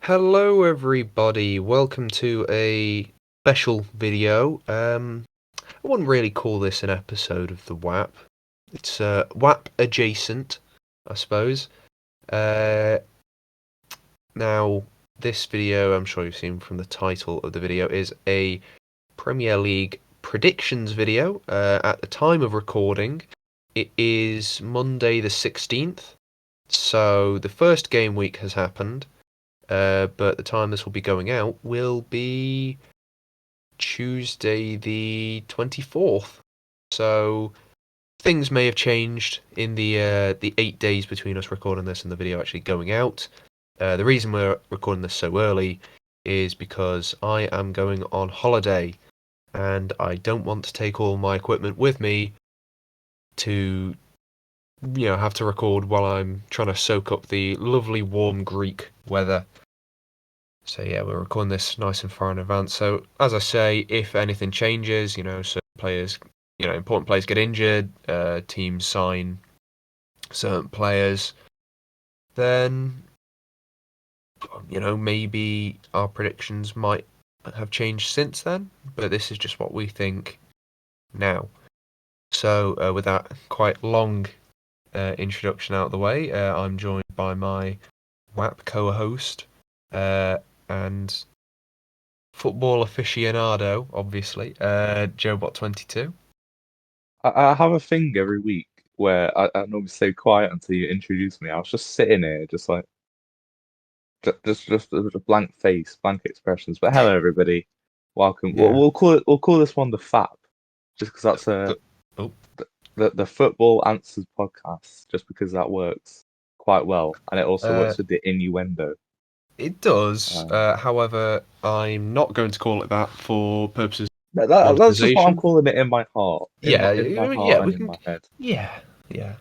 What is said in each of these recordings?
Hello everybody, welcome to a special video. I wouldn't really call this an episode of the WAP. It's WAP adjacent, I suppose. Uh, Now, this video, I'm sure you've seen from the title of the video, is a Premier League predictions video. At the time of recording, it is Monday the 16th, so the first game week has happened. But the time this will be going out will be Tuesday the 24th. So things may have changed in the 8 days between us recording this and the video actually going out. The reason we're recording this so early is because I am going on holiday and I don't want to take all my equipment with me to have to record while I'm trying to soak up the lovely warm Greek weather. So yeah, we're recording this nice and far in advance. So as I say, if anything changes, certain players, important players get injured, teams sign certain players, then maybe our predictions might have changed since then. But this is just what we think now. So with that quite long introduction out of the way, I'm joined by my WAP co-host and football aficionado, obviously, Joebot22. I have a thing every week where I normally stay quiet until you introduce me. I was just sitting here, just like just with a blank face, blank expressions. But hello, everybody, welcome. We'll, Yeah. we'll call it. We'll call this one the FAP, just because that's Oh, the Football Answers podcast, just because that works quite well, and it also uh, works with the innuendo. it does. Uh, However, I'm not going to call it that for purposes of that's just what I'm monetization. calling it in my heart, Yeah, in my yeah, heart we and in can. my head. Yeah, yeah.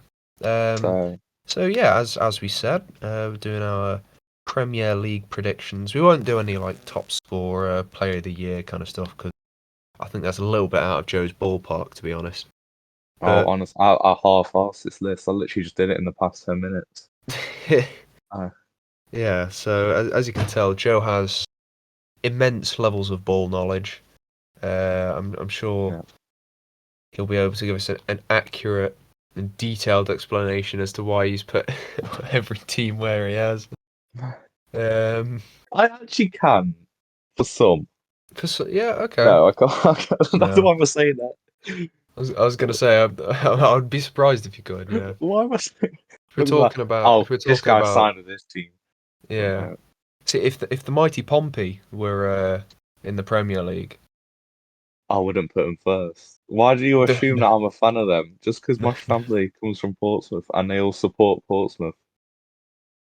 Um, So so yeah, as we said, we're doing our Premier League predictions. We won't do any like top scorer, player of the year kind of stuff because I think that's a little bit out of Joe's ballpark, to be honest. Oh, But honest, I half-assed this list. I literally just did it in the past 10 minutes. Uh, yeah, so as you can tell, Joe has immense levels of ball knowledge. I'm sure yeah. he'll be able to give us an accurate and detailed explanation as to why he's put every team where he has. Um, I actually can for some. yeah, okay. No, I can't. I can't. That's No, why I'm saying that. I was gonna say I would be surprised if you could. Yeah, Why am I saying? if we're Because like, talking about oh, if we're this talking guy about signed with this team. yeah. Uh, See, if the mighty Pompey were in the Premier League, I wouldn't put him first. Why do you assume the, that I'm a fan of them? Just because my the, family comes from Portsmouth and they all support Portsmouth,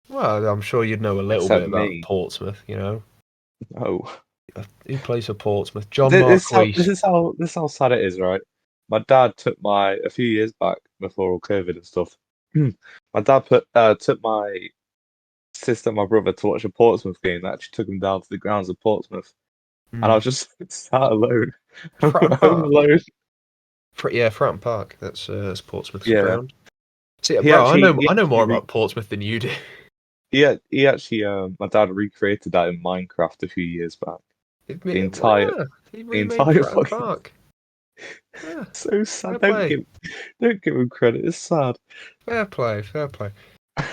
well, I'm sure you'd know a little bit except about me. Portsmouth. No. Who plays for Portsmouth? John This is how Marquise. sad it is, right? My dad took my a few years back before all COVID and stuff. My dad took my sister and my brother to watch a Portsmouth game. That actually took them down to the grounds of Portsmouth, and I Mm. was just sat alone, Fratton home Park. alone. Yeah, Fratton Park. That's Portsmouth's Yeah, ground. See, he bro, I actually know he I know more actually about Portsmouth than you do. he actually my dad recreated that in Minecraft a few years back. The entire Well, he the remade entire Fratton fucking Park. Yeah, so sad. fair play, Don't give him credit. It's sad. fair play, fair play.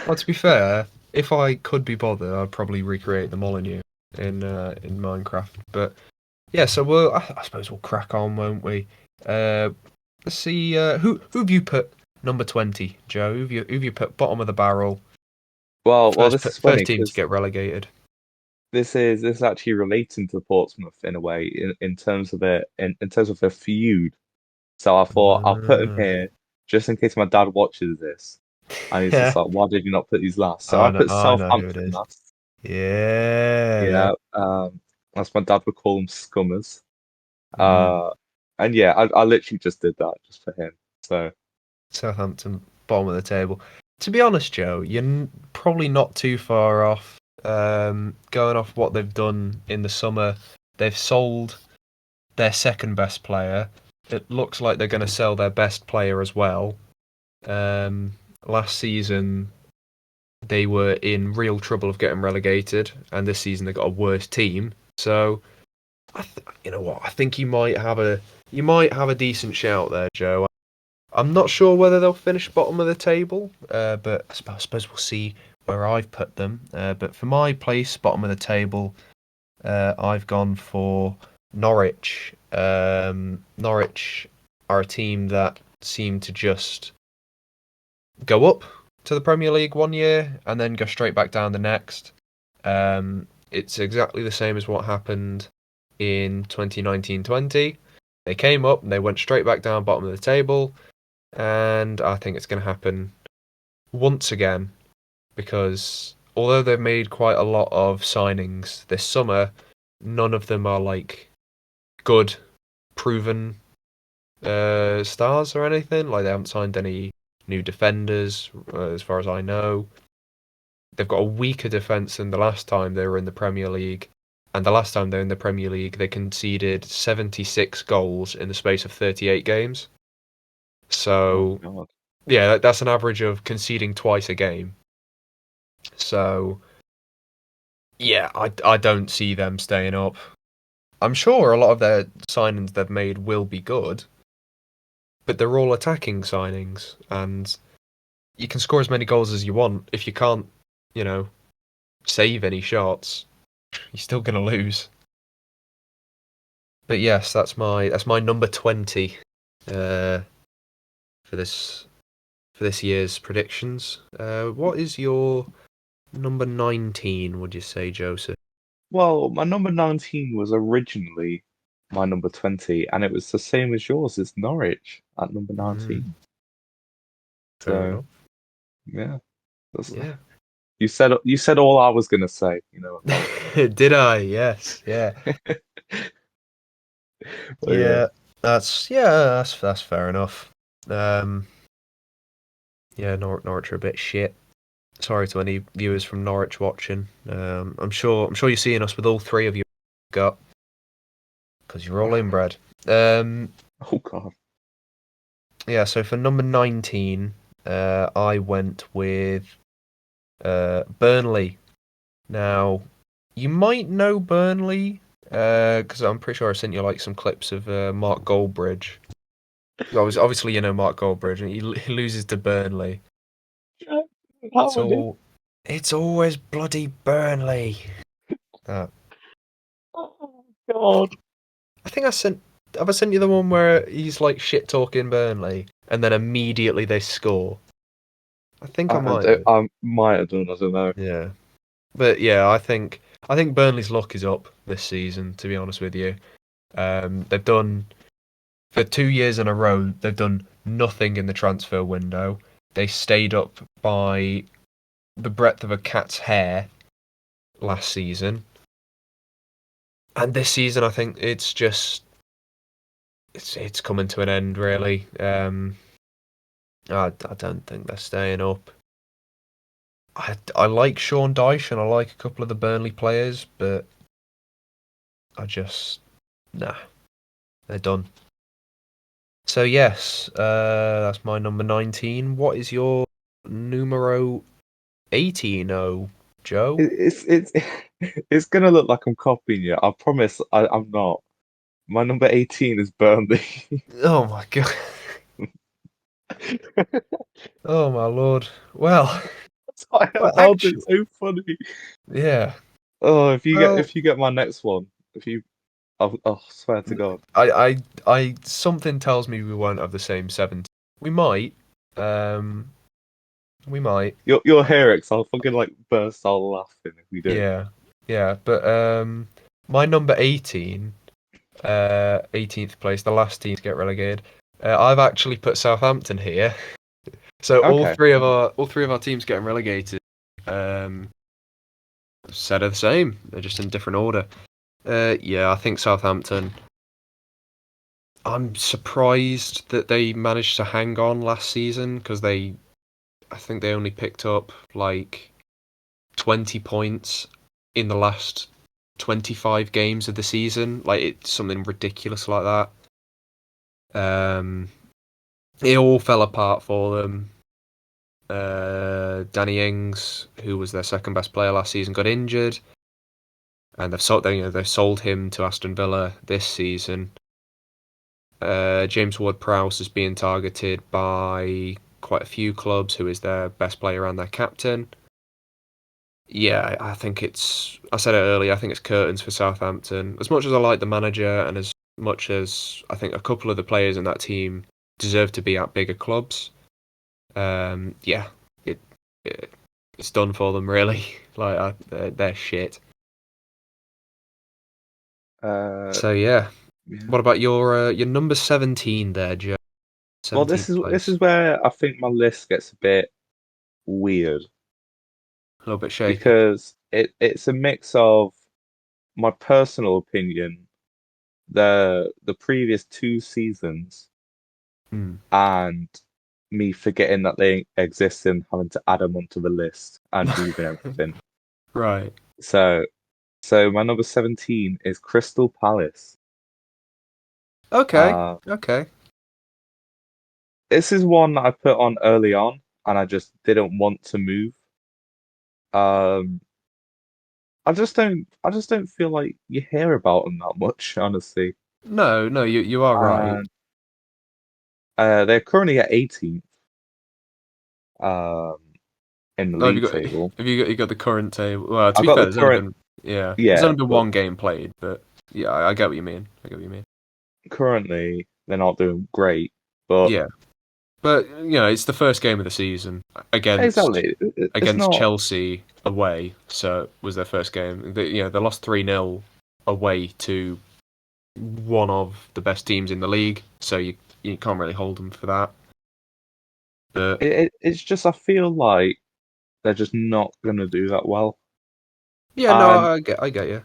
Well, to be fair, if I could be bothered, I'd probably recreate the Molyneux in Minecraft. But yeah, so I suppose we'll crack on, won't we? Uh, let's see. Who have you put number 20, Joe? Who've you put bottom of the barrel? Well, First this is first funny team to because get relegated. this is actually relating to Portsmouth in a way in terms of in terms of a feud. So I thought I'll put him Uh, here just in case my dad watches this and he's just yeah, like, why did you not put these last? So I put I know who it Southampton is. last. Yeah, yeah. Yeah, as my dad would call them scummers. Mm. Uh, and yeah, I literally just did that just for him. So Southampton, bottom of the table. To be honest, Joe, you're probably not too far off. Going off what they've done in the summer, they've sold their second best player. It looks like they're going to sell their best player as well. Um, Last season, they were in real trouble of getting relegated, and this season they got a worse team. So, you know what? I think you might have a decent shout there, Joe. I'm not sure whether they'll finish bottom of the table, but I suppose we'll see where I've put them. But for my place, bottom of the table, I've gone for Norwich. Norwich are a team that seem to just go up to the Premier League one year and then go straight back down the next. It's exactly the same as what happened in 2019-20. They came up and they went straight back down bottom of the table, and I think it's going to happen once again because although they've made quite a lot of signings this summer, none of them are like good, proven stars or anything. Like they haven't signed any new defenders, as far as I know. They've got a weaker defence than the last time they were in the Premier League. And the last time they were in the Premier League, they conceded 76 goals in the space of 38 games. Oh So, God. yeah, that's an average of conceding twice a game. So, yeah, I don't see them staying up. I'm sure a lot of their signings they've made will be good, but they're all attacking signings, and you can score as many goals as you want. If you can't, you know, save any shots, you're still gonna lose. But yes, that's my number 20 for this year's predictions. What is your number 19? Would you say, Joseph? Well, my number 19 was originally my number 20, and it was the same as yours. It's Norwich at number Mm, 19. fair So enough. yeah, that's, Yeah. you said all I was gonna say. You know what I Did I? Yes. Yeah. mean? But yeah. Yeah. That's fair enough. Um. Yeah. Norwich are a bit shit. Sorry to any viewers from Norwich watching. I'm sure you're seeing us with all three of you got because you're all inbred. Um. Oh God. Yeah. So for number 19, I went with Burnley. Now, you might know Burnley because I'm pretty sure I sent you like some clips of Mark Goldbridge. Obviously, you know Mark Goldbridge, and he loses to Burnley. It's How I did? all, it's always bloody Burnley. Uh, Oh God. I think I sent. Have I sent you the one where he's like shit talking Burnley, and then immediately they score? I think I might have. I might have done. I don't know. Yeah, but yeah, I think Burnley's luck is up this season. To be honest with you, they've done for 2 years in a row. They've done nothing in the transfer window. They stayed up by the breadth of a cat's hair last season, and this season I think it's coming to an end really. I don't think they're staying up. I like Sean Dyche and I like a couple of the Burnley players, but I just nah, they're done. So yes, that's my number 19. What is your numero 18? Oh, Joe. It's it's gonna look like I'm copying you. I promise I'm not. My number 18 is Burnley. Oh my god. Oh my lord. Well, That's why I well, found it actually, so funny. yeah. Oh, Well, if you get my next one, if you I'll swear to God. something tells me we won't have the same 70. We might. Um, we might. You'll hear it 'cause I'll fucking like burst out laughing if we do. Yeah, yeah. But my number 18, 18th place, the last team to get relegated. I've actually put Southampton here. So Okay. all three of our teams getting relegated. Um, said are the same. They're just in different order. Yeah, I think Southampton. I'm surprised that they managed to hang on last season because I think they only picked up like 20 points in the last 25 games of the season. Like it's something ridiculous like that. It all fell apart for them. Danny Ings, who was their second best player last season, got injured, and they've sold him to Aston Villa this season. James Ward-Prowse is being targeted by quite a few clubs, who is their best player and their captain. Yeah, I think I said it earlier, I think it's curtains for Southampton. As much as I like the manager and as much as I think a couple of the players in that team deserve to be at bigger clubs, yeah, it it's done for them, really. Like, they're shit. Uh, So yeah, yeah. what about your number 17 there, Joe? Well, 17th this place. is where I think my list gets a bit weird A little bit shaky. because it's a mix of my personal opinion, the previous two seasons, Hmm. and me forgetting that they exist and having to add them onto the list and moving everything. Right. So, so my number 17 is Crystal Palace. Okay. Uh, Okay. this is one that I put on early on, and I just didn't want to move. Um, I just don't feel like you hear about them that much, honestly. No, no, you are right. And they're currently at 18th um, in the Oh, league table. you got the current table? Well, to I be got fair, the current, there's yeah, only been but one game played, but yeah, I get what you mean. I get what you mean. currently they're not doing great. But Yeah, but it's the first game of the season against exactly, it's against not. Chelsea away, so it was their first game. They lost 3-0 away to one of the best teams in the league, so you can't really hold them for that. But It's just I feel like they're just not gonna do that well. yeah, no, And I get you.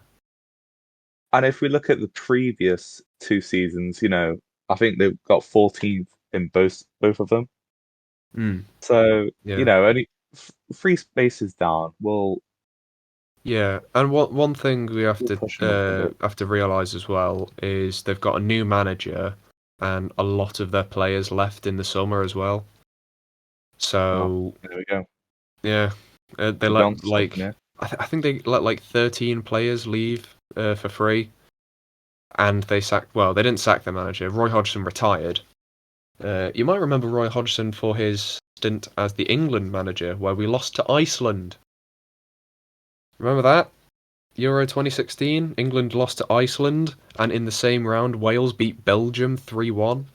if we look at the previous two seasons, I think they've got 14th in both of them. Mm, So, yeah. only three spaces down. Yeah, and one thing we We'll push them up a bit. have to realize as well is they've got a new manager, and a lot of their players left in the summer as well. Oh, So there we go. yeah, they We've gone to let something like here. I think they let like 13 players leave for free, and they didn't sack their manager. Roy Hodgson retired. You might remember Roy Hodgson for his stint as the England manager, where we lost to Iceland. Remember that? Euro 2016, England lost to Iceland, and in the same round, Wales beat Belgium 3-1.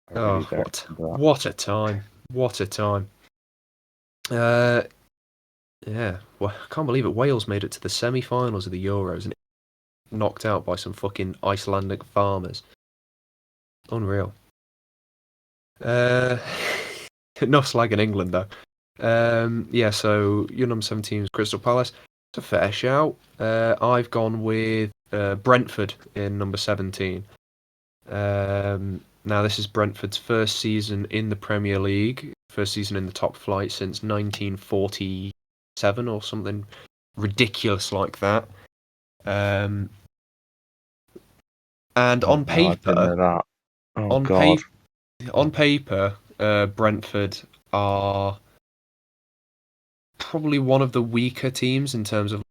I really Oh, don't remember what a time! What a time! Uh, yeah, well, I can't believe it. Wales made it to the semi-finals of the Euros and knocked out by some fucking Icelandic farmers. Unreal. Uh, enough slagging England though. Yeah, so your number 17 is Crystal Palace. It's a fair shout. I've gone with Brentford in number 17. Now, this is Brentford's first season in the Premier League, first season in the top flight since 1947 or something ridiculous like that. Um, and that. Oh no, I didn't know that. Oh on God. paper, Brentford are probably one of the weaker teams in terms of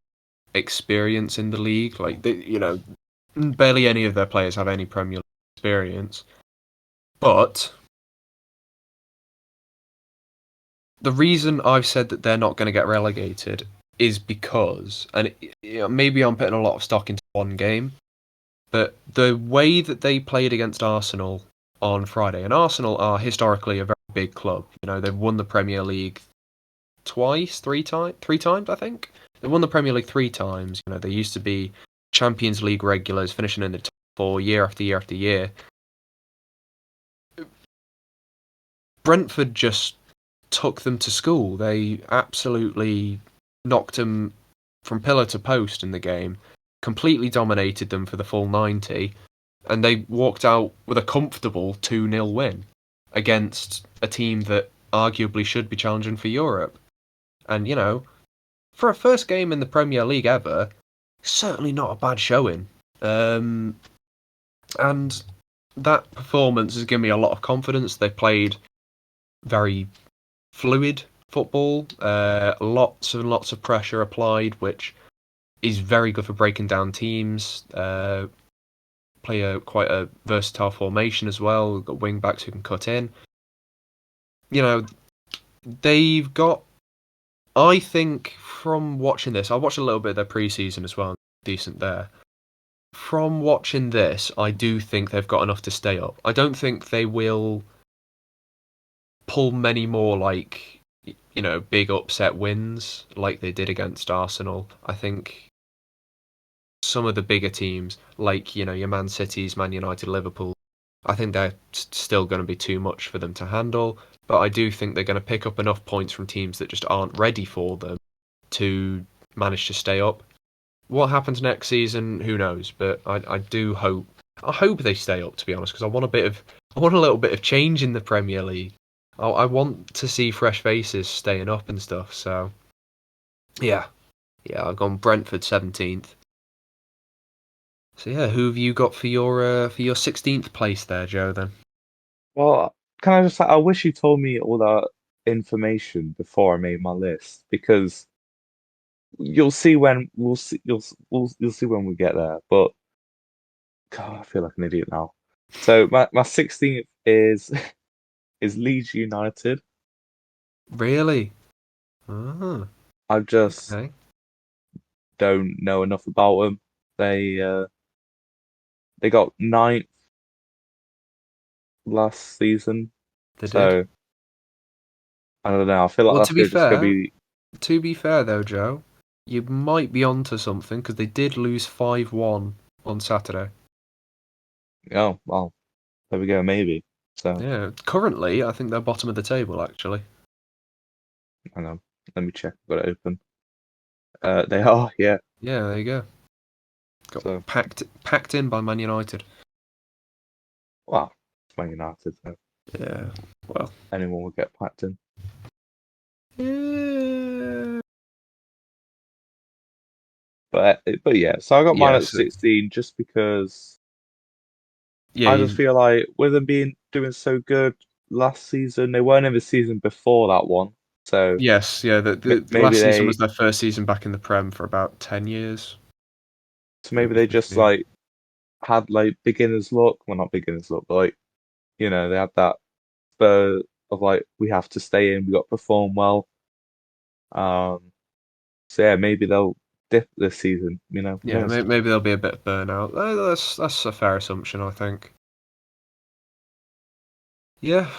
experience in the league. Like, barely any of their players have any Premier League experience. But the reason I've said that they're not going to get relegated is because, and maybe I'm putting a lot of stock into one game, but the way that they played against Arsenal on Friday, and Arsenal are historically a very big club. They've won the Premier League three times, I think. They won the Premier League three times. They used to be Champions League regulars, finishing in the top four year after year after year. Brentford just took them to school. They absolutely knocked them from pillar to post in the game, completely dominated them for the full 90, and they walked out with a comfortable 2-0 win against a team that arguably should be challenging for Europe. And, for a first game in the Premier League ever, certainly not a bad showing. And that performance has given me a lot of confidence. They played very fluid football. Lots and lots of pressure applied, which is very good for breaking down teams. Play quite a versatile formation as well. We've got wing backs who can cut in. You know, they've got. I think from watching this, I watched a little bit of their preseason as well. Decent there. From watching this, I do think they've got enough to stay up. I don't think they will pull many more big upset wins like they did against Arsenal. I think some of the bigger teams, like your Man Cities, Man United, Liverpool, I think they're still going to be too much for them to handle. But I do think they're going to pick up enough points from teams that just aren't ready for them to manage to stay up. What happens next season, who knows? But I do hope. I hope they stay up, to be honest, because I want a little bit of change in the Premier League. I want to see fresh faces staying up and stuff. So, yeah, I've gone Brentford 17th. So yeah, who have you got for your 16th place there, Joe? Then. Well, can I just say, I wish you told me all that information before I made my list because you'll see when you'll see when we get there. But God, I feel like an idiot now. So my 16th is is Leeds United. Really? Ah, I just okay. don't know enough about them. They got ninth last season, They did. so I don't know. I feel like Well, that's just gonna be. to be fair though, Joe, you might be onto something because they did lose 5-1 on Saturday. Oh well, there we go. Maybe. So Yeah, currently I think they're bottom of the table actually. hang on. Let me check. I've got it open. They are. Yeah. Yeah, there you go. Got So packed in by Man United. well, it's Man United. So Yeah. Well. anyone will get packed in. Yeah. But yeah. So I got mine at Yes. 16 just because Yeah. I just feel like with them being doing so good last season, they weren't in the season before that one. So Yes. Yeah. The maybe last season they was their first season back in the Prem for about 10 years, maybe maybe they just 15. like had like beginner's luck. Well, not beginner's luck, but like they had that spur of like we have to stay in. We got to perform well. Um, so yeah, maybe they'll dip this season. Who Yeah. knows? Maybe there'll be a bit of burnout. That's a fair assumption, I think. Yeah.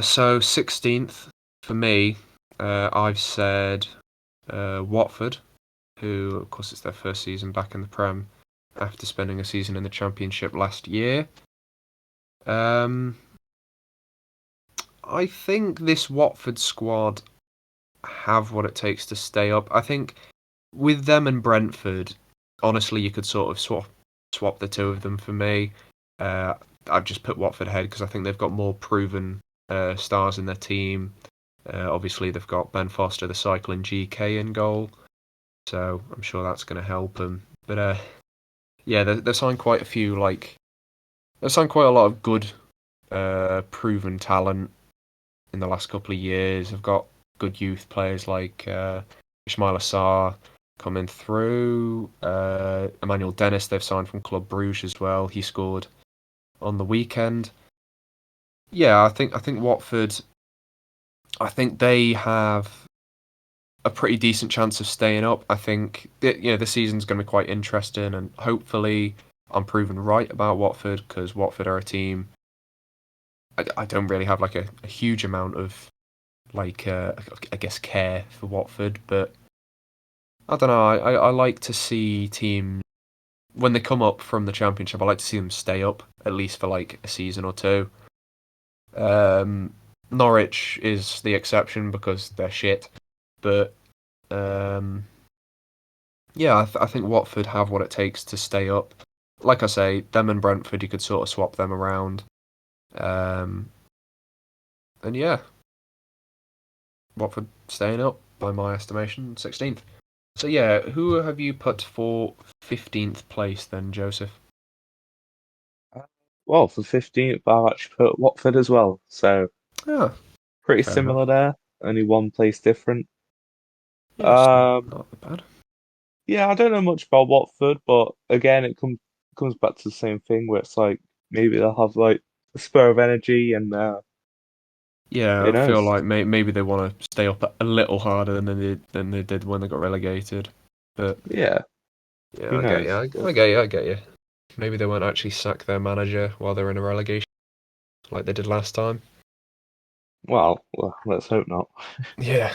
So 16th for me. I've said Watford, who of course it's their first season back in the Prem after spending a season in the Championship last year. Um, I think this Watford squad have what it takes to stay up. I think with them and Brentford, honestly, you could sort of swap the two of them for me. Uh, I've just put Watford ahead because I think they've got more proven stars in their team. Obviously, they've got Ben Foster, the cycling GK, in goal, so I'm sure that's going to help them. But yeah, they've signed quite a few. They've signed quite a lot of good, proven talent in the last couple of years. They've got good youth players like Ismail Assar coming through. Emmanuel Dennis they've signed from Club Bruges as well. He scored on the weekend. Yeah, I think Watford. I think they have a pretty decent chance of staying up. I think the season's going to be quite interesting, and hopefully I'm proven right about Watford because Watford are a team. I don't really have like a huge amount of I guess care for Watford, but I don't know. I like to see teams when they come up from the Championship. I like to see them stay up at least for like a season or two. Um, Norwich is the exception because they're shit, but um, yeah, I think Watford have what it takes to stay up. Like I say, them and Brentford, you could sort of swap them around. Um, and yeah, Watford staying up by my estimation, 16th. So yeah, who have you put for 15th place then, Joseph? Well, for 15th, I've actually put Watford as well. So Ah, pretty fair enough. similar there. only one place different. Yeah, it's Um, not bad. yeah, I don't know much about Watford, but again, it comes back to the same thing where it's like maybe they'll have like a spur of energy and Yeah, who I feel knows? like maybe they want to stay up a little harder than they did when they got relegated. But Yeah, yeah, who I get you. knows? I get you. I get you. Maybe they won't actually sack their manager while they're in a relegation like they did last time. Well, let's hope not. Yeah.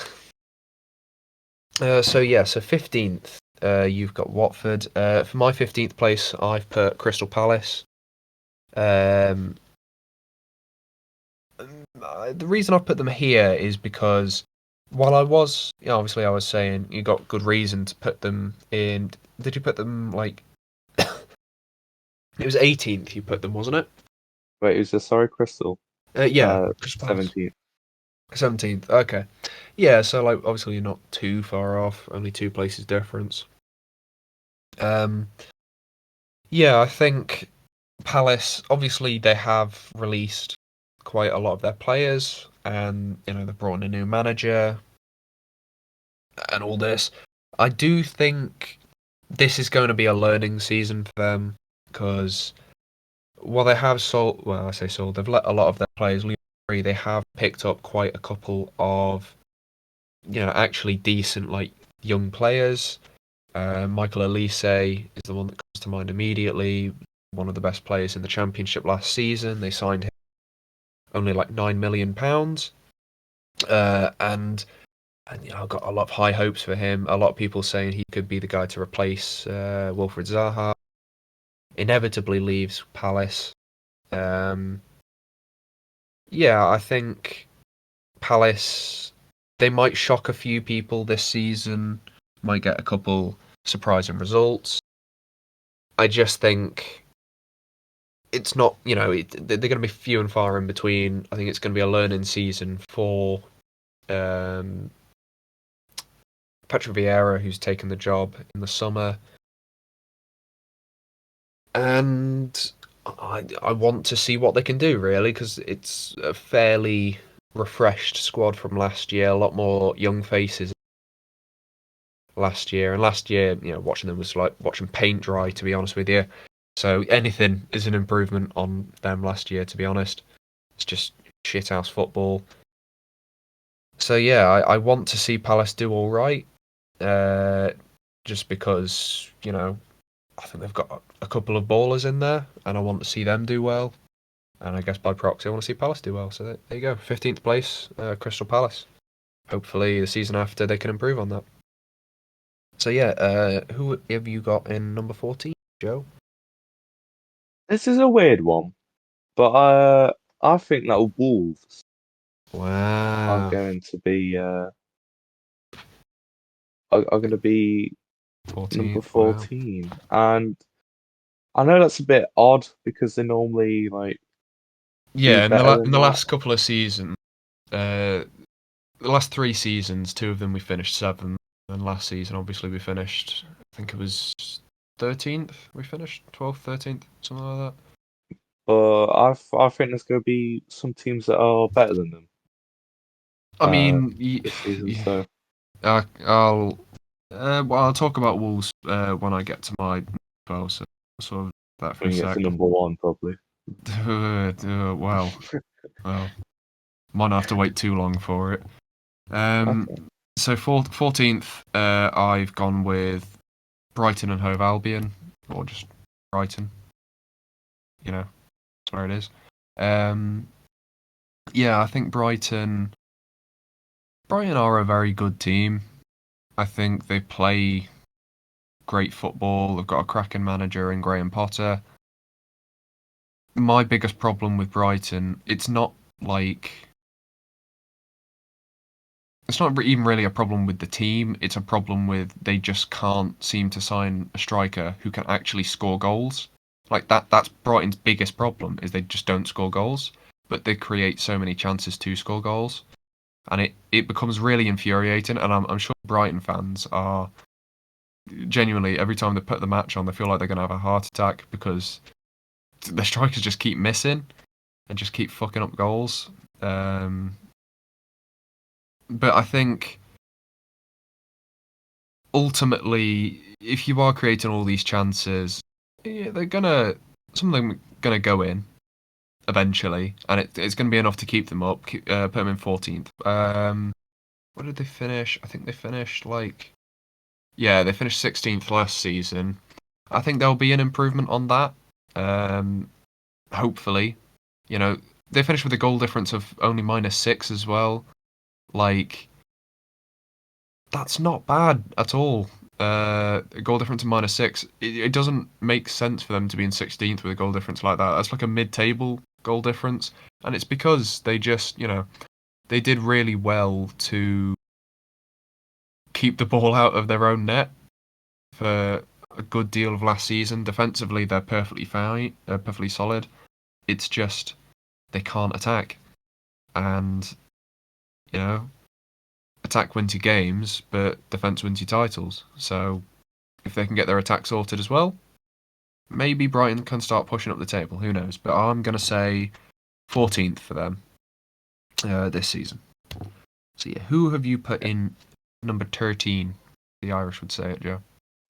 So 15th, you've got Watford. For my 15th place, I've put Crystal Palace. Um, the reason I put them here is because while I was, obviously I was saying you got good reason to put them in. Did you put them like it was 18th? You put them, wasn't it? Wait, who's this? Sorry, Crystal. Yeah, Crystal Palace. 17th. 17th. Okay. Yeah, so like obviously you're not too far off. Only 2 places difference. Um, yeah, I think Palace, obviously, they have released quite a lot of their players, and they've brought in a new manager and all this. I do think this is going to be a learning season for them because while they have sold, well, I say sold, they've let a lot of their players leave. They have picked up quite a couple of actually decent like young players. Michael Elise is the one that comes to mind immediately. One of the best players in the championship last season. They signed him only like £9 million, and I've got a lot of high hopes for him. A lot of people saying he could be the guy to replace Wilfred Zaha. Inevitably leaves Palace. Um, yeah, I think Palace they might shock a few people this season. Might get a couple surprising results. I just think it's not, they're going to be few and far in between. I think it's going to be a learning season for um, Petra Vieira, who's taken the job in the summer, and I want to see what they can do really because it's a fairly refreshed squad from last year. A lot more young faces last year, and last year, watching them was like watching paint dry. To be honest with you, so anything is an improvement on them last year. To be honest, it's just shithouse football. So yeah, I want to see Palace do all right, uh, just because I think they've got a couple of ballers in there, and I want to see them do well. And I guess by proxy, I want to see Palace do well. So there you go, 15th place, Crystal Palace. Hopefully, the season after they can improve on that. So yeah, who have you got in number 14, Joe? This is a weird one, but I think that Wolves are Wow, going to be are going to be number 14th. Wow. 14, and I know that's a bit odd because they normally like do Yeah, better in than the that. last couple of seasons, uh, the last 3 seasons, 2 of them we finished seventh, and last season obviously we finished. I think it was 13th. We finished 12th, 13th, something like that. But I think there's going to be some teams that are better than them I mean, this season. So I'll I'll talk about Wolves when I get to my 12, so sort of that for when a you get to sec. number one, probably. Well, might not have to wait too long for it. Um, Okay. so 14th, I've gone with Brighton and Hove Albion, or just Brighton. That's where it is. Um, yeah, I think Brighton are a very good team. I think they play great football. They've got a cracking manager in Graham Potter. My biggest problem with Brighton, like it's not even really a problem with the team. It's a problem with they just can't seem to sign a striker who can actually score goals. Like that's Brighton's biggest problem is they just don't score goals, but they create so many chances to score goals, and it becomes really infuriating. And I'm sure Brighton fans are genuinely every time they put the match on, they feel like they're gonna have a heart attack because the strikers just keep missing and just keep fucking up goals. Um, But I think ultimately, if you are creating all these chances, yeah, some of them are gonna go in eventually, and it's gonna be enough to keep them up, put them in 14th. What did they finish? I think they finished they finished 16th last season. I think there'll be an improvement on that. Hopefully, they finished with a goal difference of only -6 as well. Like, that's not bad at all. A goal difference of -6. It doesn't make sense for them to be in 16th with a goal difference like that. That's like a mid-table goal difference, and it's because they just, they did really well to keep the ball out of their own net for a good deal of last season. Defensively, they're perfectly fine. They're perfectly solid. It's just they can't attack, and attack wins you games, but defense wins you titles. So if they can get their attack sorted as well, maybe Brighton can start pushing up the table. Who knows? But I'm going to say 14th for them this season. So yeah, who have you put in number 13? The Irish would say it, Joe.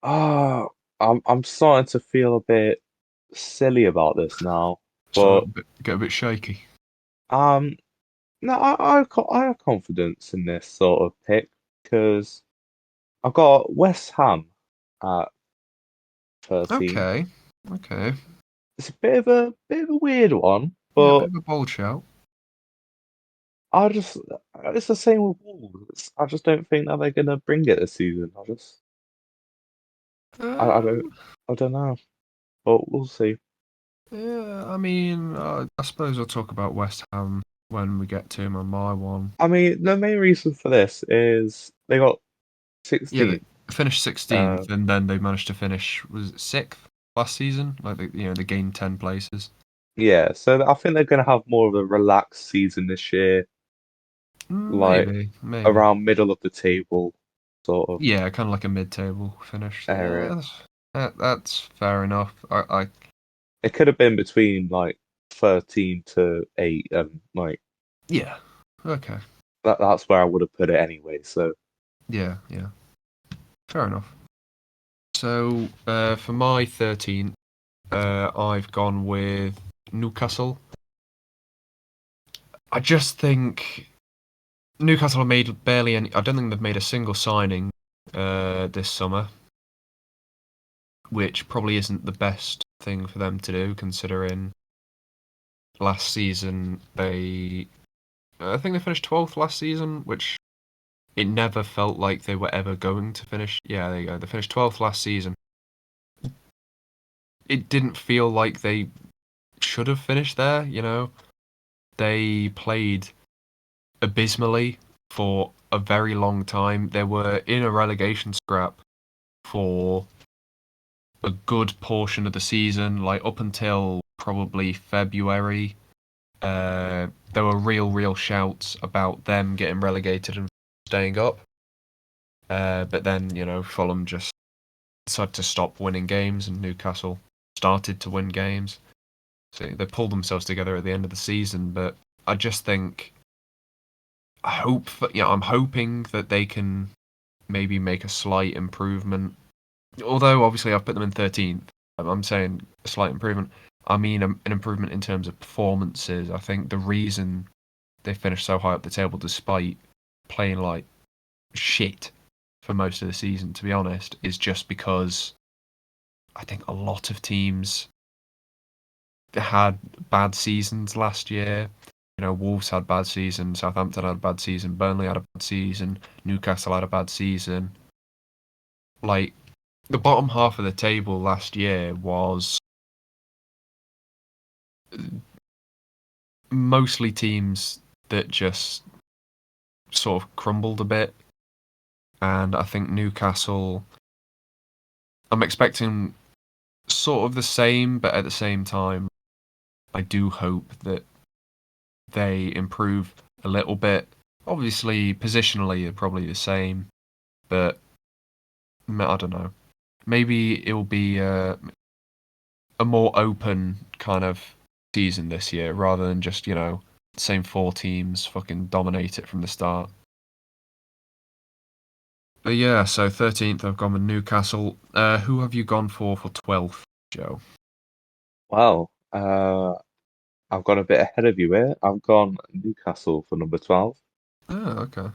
Ah, I'm starting to feel a bit silly about this now, So but get a bit shaky. um, no, I have confidence in this sort of pick because I've got West Ham at 13. Okay, okay. It's a bit of a weird one, Yeah, a bit but of a bold shout. I just it's the same with Wolves. I just don't think that they're gonna bring it this season. I don't Um, I don't know, but we'll see. yeah, I mean, I suppose I'll talk about West Ham when we get to him on my one. I mean, the main reason for this is they got Yeah, they 16th. finished Uh, 16th, and then they managed to finish was it 6th last season. Like they gained 10 places. yeah, so I think they're gonna have more of a relaxed season this year, like Maybe. around middle of the table sort of Yeah, kind of like a mid-table finish. area. That's fair enough. I It could have been between like 13 to 8, and like yeah. Okay. that's where I would have put it anyway. So Yeah, yeah. Fair enough. So for my 13th, I've gone with Newcastle. I just think Newcastle have made barely any. I don't think they've made a single signing this summer, which probably isn't the best thing for them to do, considering last season I think they finished 12th last season, which it never felt like they were ever going to finish. Yeah, there you go. They finished 12th last season. It didn't feel like they should have finished there, They played abysmally for a very long time. They were in a relegation scrap for a good portion of the season, like up until probably February. There were real shouts about them getting relegated and staying up. But then, Fulham just decided to stop winning games, and Newcastle started to win games. So they pulled themselves together at the end of the season. But I just think, I'm hoping that they can maybe make a slight improvement. Although obviously I've put them in 13th, I'm saying a slight improvement. I mean an improvement in terms of performances. I think the reason they finished so high up the table, despite playing like shit for most of the season, to be honest, is just because I think a lot of teams had bad seasons last year. Wolves had bad season, Southampton had a bad season, Burnley had a bad season, Newcastle had a bad season. Like, the bottom half of the table last year was mostly teams that just sort of crumbled a bit. And I think Newcastle, I'm expecting sort of the same, but at the same time, I do hope that they improve a little bit. Obviously, positionally, they're probably the same, but I don't know. Maybe it'll be a more open kind of season this year rather than just, same four teams fucking dominate it from the start. Yeah, so 13th I've gone with Newcastle. Who have you gone for 12th, Joe? Well, I've gone a bit ahead of you here. I've gone Newcastle for number 12. Oh, okay.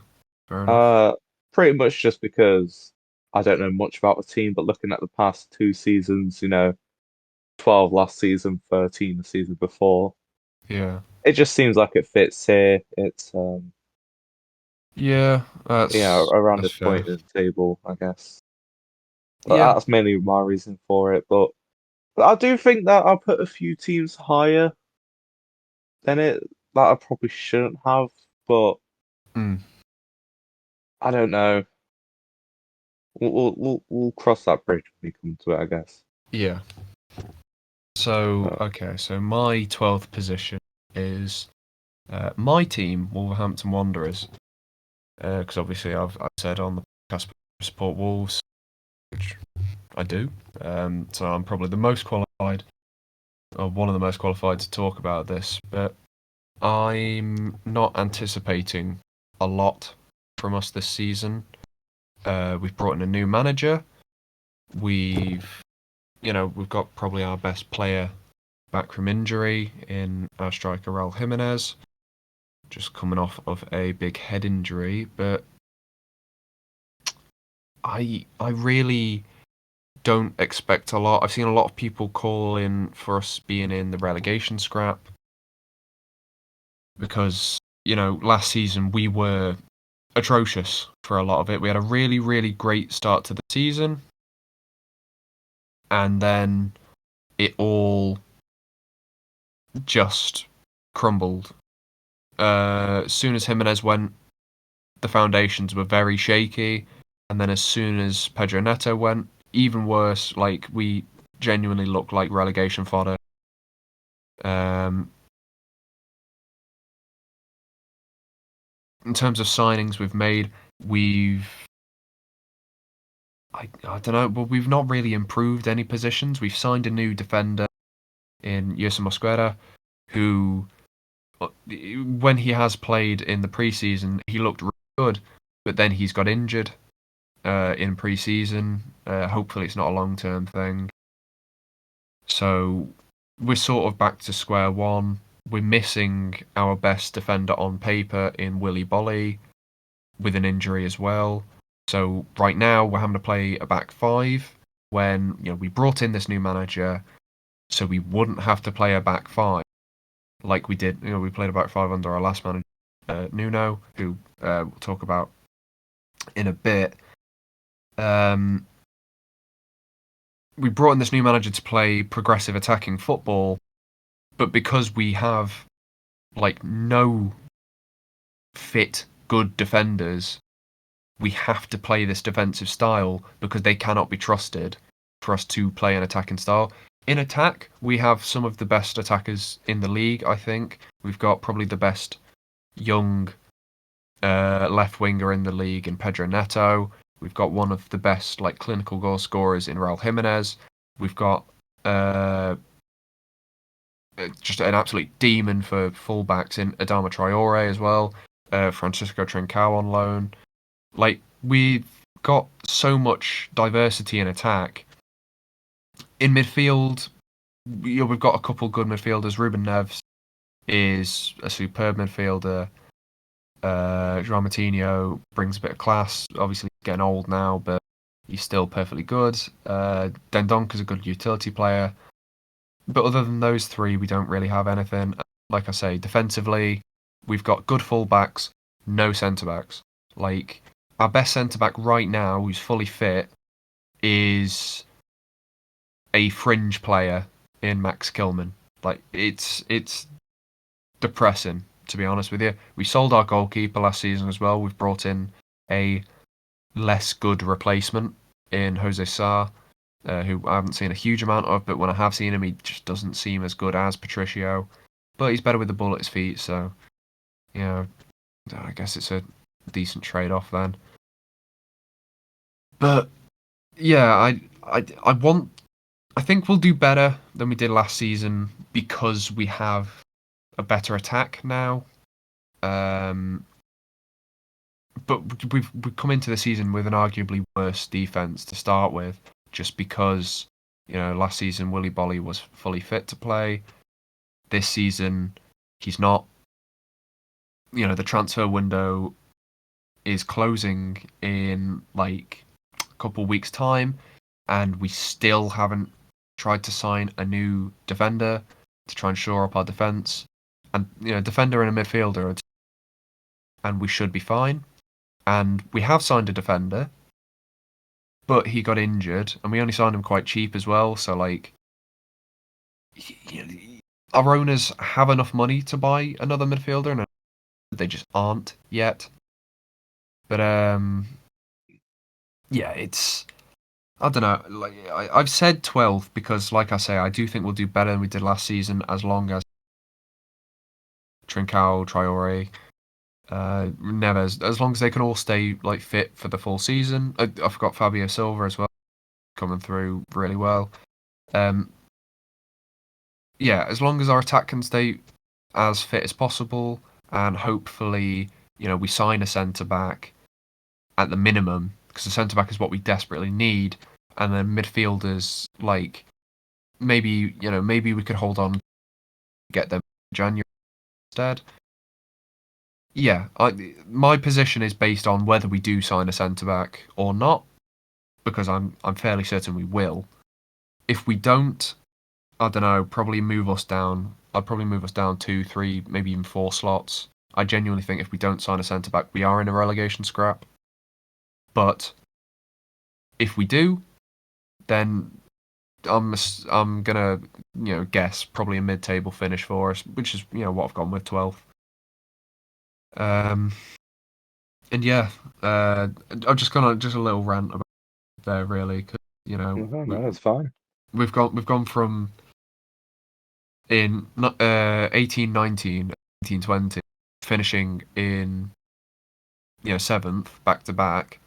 Fair enough. Pretty much just because I don't know much about the team, but looking at the past 2 seasons, 12 last season, 13 the season before, Yeah. it just seems like it fits here. It's Yeah, around that's this fair. point in the table, I guess. But Yeah. that's mainly my reason for it. But I do think that I'll put a few teams higher than it that I probably shouldn't have, but Mm, I don't know. We'll cross that bridge when we come to it, I guess. yeah. So, Uh, okay, so my 12th position is my team, Wolverhampton Wanderers, because obviously I've said on the podcast I support Wolves, which I do. So I'm probably the most qualified, or one of the most qualified to talk about this, but I'm not anticipating a lot from us this season. We've brought in a new manager. We've got probably our best player back from injury in our striker Raul Jimenez, just coming off of a big head injury. But I really don't expect a lot. I've seen a lot of people call in for us being in the relegation scrap because last season we were atrocious for a lot of it. We had a really, really great start to the season, and then it all just crumbled. As soon as Jimenez went, the foundations were very shaky, and then as soon as Pedro Neto went, even worse. Like, we genuinely looked like relegation fodder. Um, in terms of signings we've made, I don't know, but we've not really improved any positions. We've signed a new defender in Yerson Mosquera, who, when he has played in the preseason, he looked really good, but then he's got injured in preseason. Hopefully, it's not a long-term thing. So we're sort of back to square one. We're missing our best defender on paper in Willy Bolly with an injury as well. So right now we're having to play a back five when we brought in this new manager, so we wouldn't have to play a back five like we did. We played a back five under our last manager, Nuno, who we'll talk about in a bit. We brought in this new manager to play progressive attacking football, but because we have no fit good defenders, we have to play this defensive style because they cannot be trusted for us to play an attacking style. In attack, we have some of the best attackers in the league, I think. We've got probably the best young left winger in the league in Pedro Neto. We've got one of the best clinical goal scorers in Raul Jimenez. We've got just an absolute demon for fullbacks in Adama Traore as well. Francisco Trincao on loan. We've got so much diversity in attack. In midfield, we've got a couple good midfielders. Ruben Neves is a superb midfielder. João Moutinho brings a bit of class. Obviously, he's getting old now, but he's still perfectly good. Dendonk is a good utility player. But other than those three, we don't really have anything. Like I say, defensively, we've got good fullbacks, no centre-backs. Our best centre-back right now, who's fully fit, is a fringe player in Max Kilman. It's depressing, to be honest with you. We sold our goalkeeper last season as well. We've brought in a less good replacement in Jose Sarr, who I haven't seen a huge amount of, but when I have seen him, he just doesn't seem as good as Patricio. But he's better with the ball at his feet, so I guess it's a decent trade-off then. But yeah, I think we'll do better than we did last season because we have a better attack now. but we've come into the season with an arguably worse defense to start with, just because last season Willy Bolly was fully fit to play. This season he's not. The transfer window is closing in like a couple weeks' time, and we still haven't tried to sign a new defender to try and shore up our defense. And defender and a midfielder, and we should be fine. And we have signed a defender, but he got injured, and we only signed him quite cheap as well. So like, our owners have enough money to buy another midfielder, and they just aren't yet. But yeah, it's, I don't know. Like I've said 12th because, like I say, I do think we'll do better than we did last season as long as Trincao, Traore, Neves, as long as they can all stay like fit for the full season. I forgot Fabio Silva as well, coming through really well. Yeah, as long as our attack can stay as fit as possible, and hopefully, we sign a centre back at the minimum, because the centre back is what we desperately need, and then midfielders, like maybe we could hold on, get them in January instead. Yeah, my position is based on whether we do sign a centre back or not, because I'm fairly certain we will. If we don't, I don't know, probably move us down. I'd probably move us down 2, 3, maybe even 4 slots. I genuinely think if we don't sign a centre back, we are in a relegation scrap. But if we do, then I'm gonna guess probably a mid-table finish for us, which is what I've gone with 12th. And yeah, I'm just gonna just a little rant about there really, because No, it's fine. we've gone from in 1819, 1820, finishing in 7th back to back,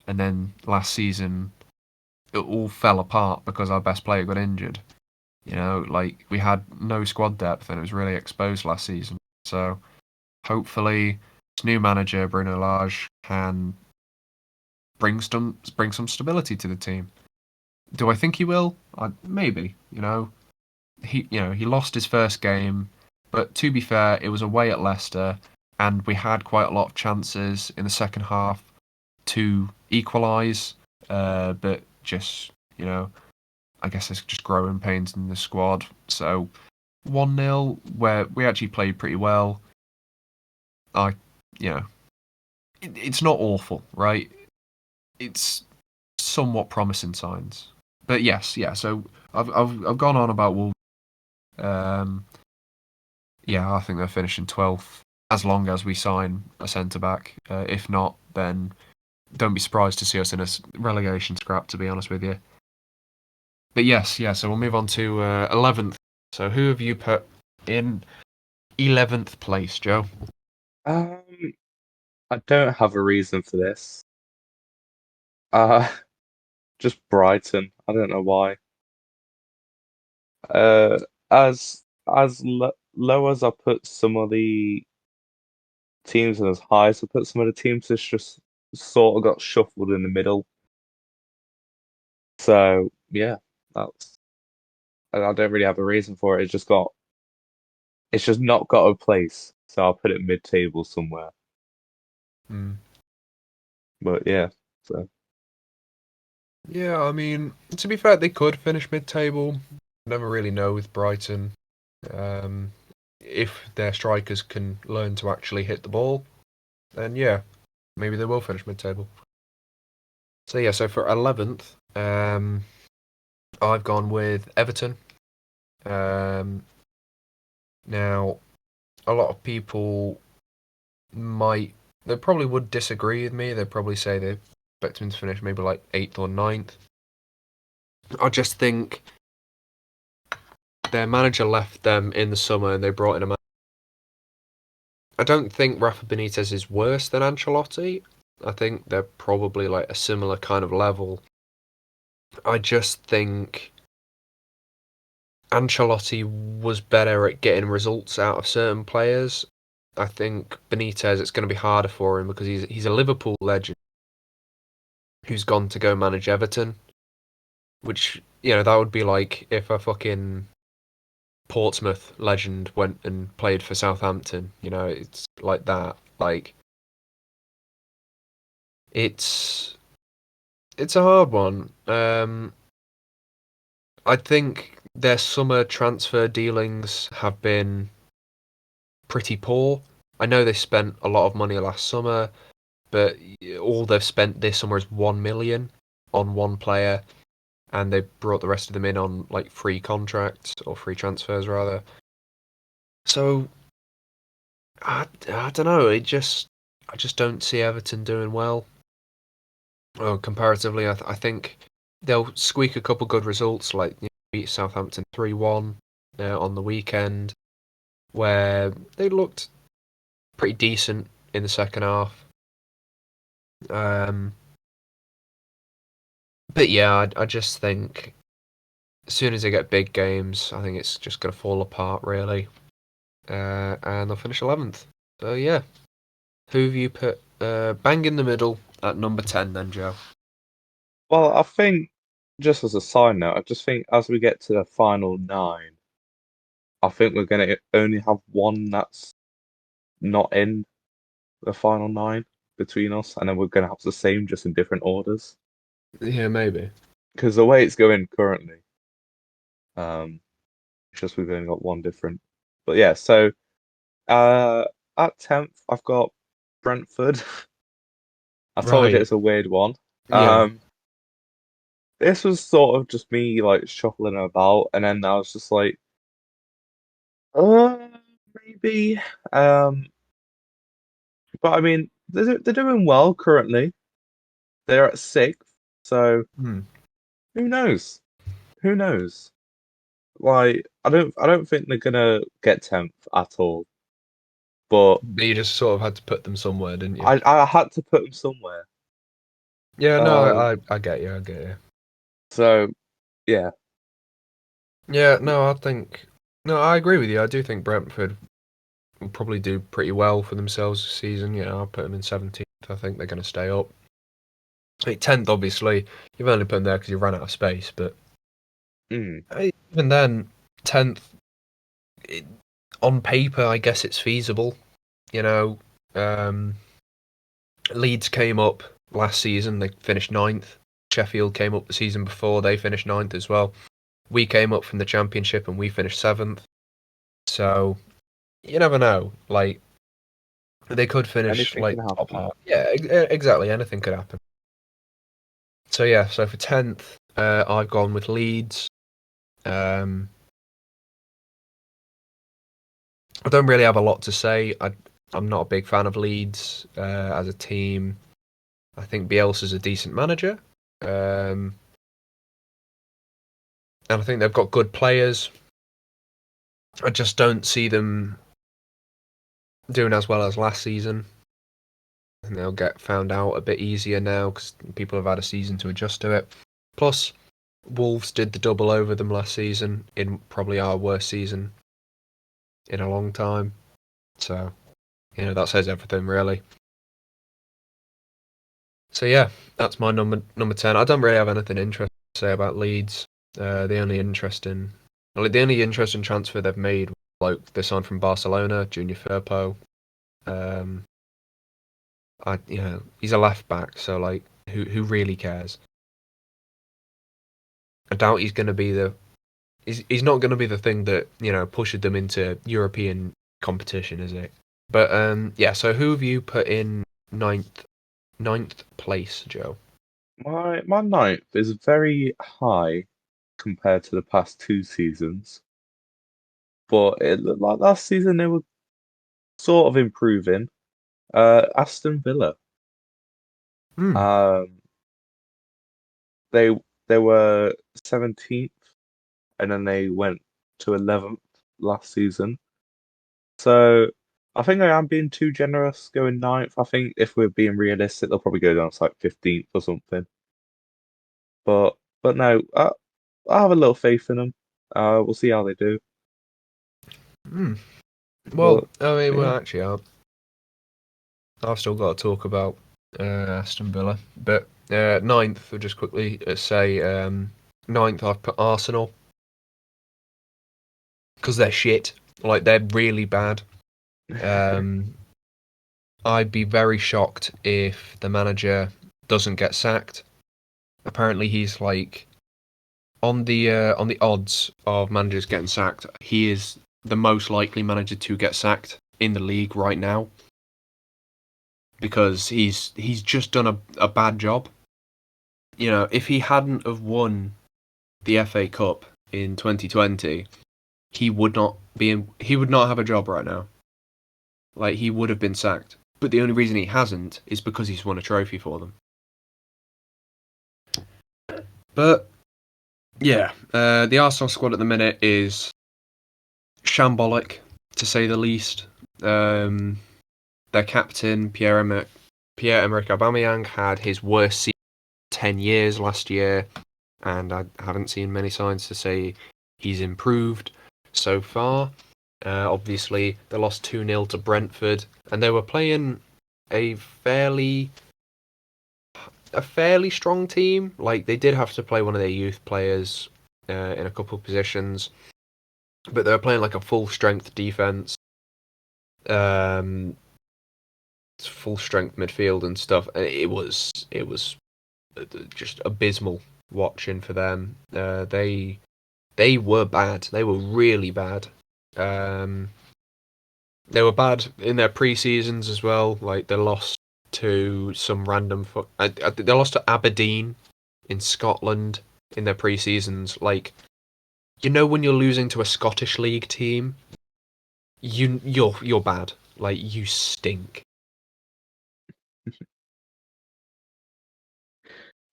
and then last season it all fell apart because our best player got injured. Like we had no squad depth, and it was really exposed last season. So hopefully, this new manager Bruno Lage can bring some stability to the team. Do I think he will? Maybe. He lost his first game, but to be fair, it was away at Leicester, and we had quite a lot of chances in the second half to equalise, but just I guess it's just growing pains in the squad. So 1-0, where we actually played pretty well. It's not awful, right? It's somewhat promising signs. But yes, yeah. So I've gone on about Wolves. Yeah, I think they're finishing 12th as long as we sign a centre back. If not, then don't be surprised to see us in a relegation scrap, to be honest with you. But yes, yeah. So we'll move on to 11th. So who have you put in 11th place, Joe? I don't have a reason for this. Just Brighton. I don't know why. As low as I put some of the teams and as high as I put some of the teams, it's just sort of got shuffled in the middle. So yeah, I don't really have a reason for it. It's just not got a place. So I'll put it mid-table somewhere. But yeah, so Yeah, I mean, to be fair, they could finish mid-table. Never really know with Brighton. If their strikers can learn to actually hit the ball, then yeah, maybe they will finish mid-table. So yeah, so for 11th, I've gone with Everton. Now, a lot of people they probably would disagree with me. They'd probably say they expect them to finish maybe like 8th or 9th. I just think their manager left them in the summer and they brought in a manager. I don't think Rafa Benitez is worse than Ancelotti. I think they're probably like a similar kind of level. I just think Ancelotti was better at getting results out of certain players, I think Benitez, it's going to be harder for him because he's a Liverpool legend who's gone to go manage Everton, which, that would be like if a fucking Portsmouth legend went and played for Southampton. It's like that. Like, it's a hard one. I think their summer transfer dealings have been pretty poor. I know they spent a lot of money last summer, but all they've spent this summer is 1 million on one player, and they brought the rest of them in on like free contracts or free transfers rather. So I don't know. I just don't see Everton doing well. Comparatively, I think they'll squeak a couple good results, like beat Southampton 3-1 on the weekend, where they looked pretty decent in the second half. But yeah, I just think as soon as they get big games, I think it's just going to fall apart really, and they'll finish 11th. So yeah, who have you put bang in the middle at number 10 then, Joe? Well, I think, just as a side note, I just think as we get to the final 9, I think we're going to only have one that's not in the final 9 between us, and then we're going to have the same, just in different orders. Yeah, maybe. Because the way it's going currently, it's just we've only got one different. But yeah, so at 10th, I've got Brentford. I told you Right. it's a weird one. Yeah. This was sort of just me like shuffling about, and then I was just like, uh, maybe. But I mean, they're doing well currently. They're at 6th, so Hmm. who knows? Who knows? Like, I don't think they're gonna get 10th at all. But But you just sort of had to put them somewhere, didn't you? I had to put them somewhere. Yeah, no, Um, I get you, I get you. so yeah, Yeah, no, no, I agree with you. I do think Brentford will probably do pretty well for themselves this season. I'll put them in 17th. I think they're going to stay up. Like 10th, obviously, you've only put them there because you ran out of space, but mm, even then, 10th, on paper, I guess it's feasible. You know, um, Leeds came up last season, they finished 9th. Sheffield came up the season before, they finished 9th as well. We came up from the Championship and we finished 7th. So, you never know. Like, they could finish anything can like top happen. half. Yeah, exactly. Anything could happen. So yeah, so for 10th, I've gone with Leeds. Um, I don't really have a lot to say. I'm not a big fan of Leeds as a team. I think Bielsa's a decent manager, and I think they've got good players. I just don't see them doing as well as last season. I think they'll get found out a bit easier now because people have had a season to adjust to it. Plus, Wolves did the double over them last season in probably our worst season in a long time. So, that says everything really. So yeah, that's my number 10. I don't really have anything interesting to say about Leeds. The only interesting transfer they've made, like they signed from Barcelona, Junior Firpo. He's a left back, so like, who really cares? I doubt he's going to be he's not going to be the thing that pushes them into European competition, is it? But yeah. So who have you put in ninth place, Joe? My 9th is very high compared to the past 2 seasons, but it looked like last season they were sort of improving. Aston Villa. Hmm. Um, they they were 17th, and then they went to 11th last season. So I think I am being too generous going 9th. I think if we're being realistic, they'll probably go down to like 15th or something. But no, I have a little faith in them. We'll see how they do. Hmm. Well, But I mean, yeah. well, actually, I've still got to talk about Aston Villa. But ninth, I'll just quickly say ninth, I've put Arsenal because they're shit. Like, they're really bad. I'd be very shocked if the manager doesn't get sacked. Apparently, he's like on the odds of managers getting sacked. He is the most likely manager to get sacked in the league right now because he's just done a bad job. You know, if he hadn't have won the FA Cup in 2020, he would not have a job right now. Like, he would have been sacked. But the only reason he hasn't is because he's won a trophy for them. But yeah, the Arsenal squad at the minute is shambolic, to say the least. Their captain, Pierre-Emerick Aubameyang, had his worst season in 10 years last year, and I haven't seen many signs to say he's improved so far. Obviously, they lost 2-0 to Brentford, and they were playing a fairly strong team. Like, they did have to play one of their youth players in a couple of positions, but they were playing like a full strength defense, full strength midfield and stuff. It was just abysmal watching for them. They were bad. They were really bad. They were bad in their pre-seasons as well. Like, they lost to some random. They lost to Aberdeen in Scotland in their pre-seasons. Like, you know, when you're losing to a Scottish League team, you're bad. Like, you stink.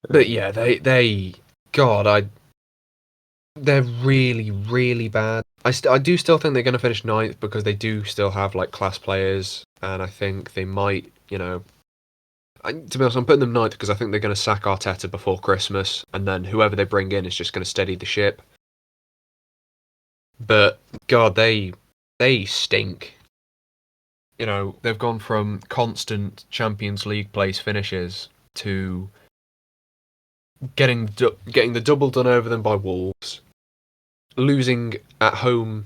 But yeah, they're really, really bad. I do still think they're going to finish ninth because they do still have like class players, and I think they might, you know. To be honest, I'm putting them ninth because I think they're going to sack Arteta before Christmas, and then whoever they bring in is just going to steady the ship. But God, they stink. You know, they've gone from constant Champions League place finishes to getting the double done over them by Wolves, losing at home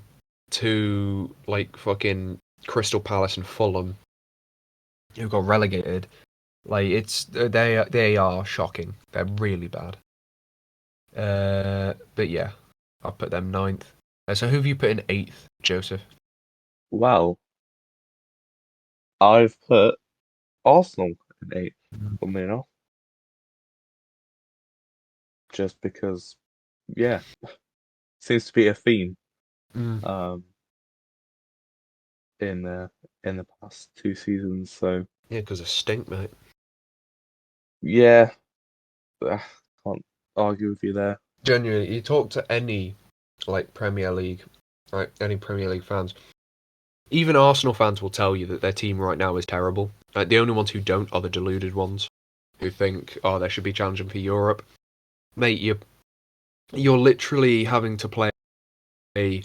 to like fucking Crystal Palace and Fulham, who got relegated. Like, they are shocking. They're really bad. But yeah, I'll put them ninth. So who have you put in eighth, Joseph? Well, I've put Arsenal in eighth, funnily enough. Just because, yeah, seems to be a theme Mm. in the past 2 seasons. So Yeah, because of stink, mate. yeah, can't argue with you there. Genuinely, you talk to any like Premier League, like any Premier League fans, even Arsenal fans will tell you that their team right now is terrible. Like, the only ones who don't are the deluded ones, who think, oh, they should be challenging for Europe. Mate, you're literally having to play a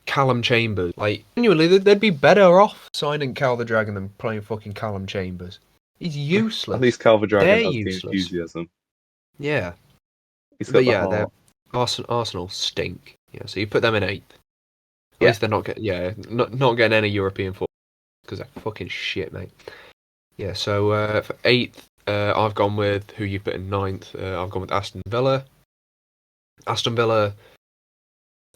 Callum Chambers. Like, genuinely, they'd be better off signing Cal the Dragon than playing fucking Callum Chambers. He's useless. At least Calvin Dragon They're has the useless. enthusiasm. Yeah. He's got But the yeah, heart. Arsenal stink. Yeah, so you put them in eighth. At Yeah. least they're not not getting any European football because they're fucking shit, mate. Yeah, so for eighth, I've gone with who you put in ninth. I've gone with Aston Villa. Aston Villa,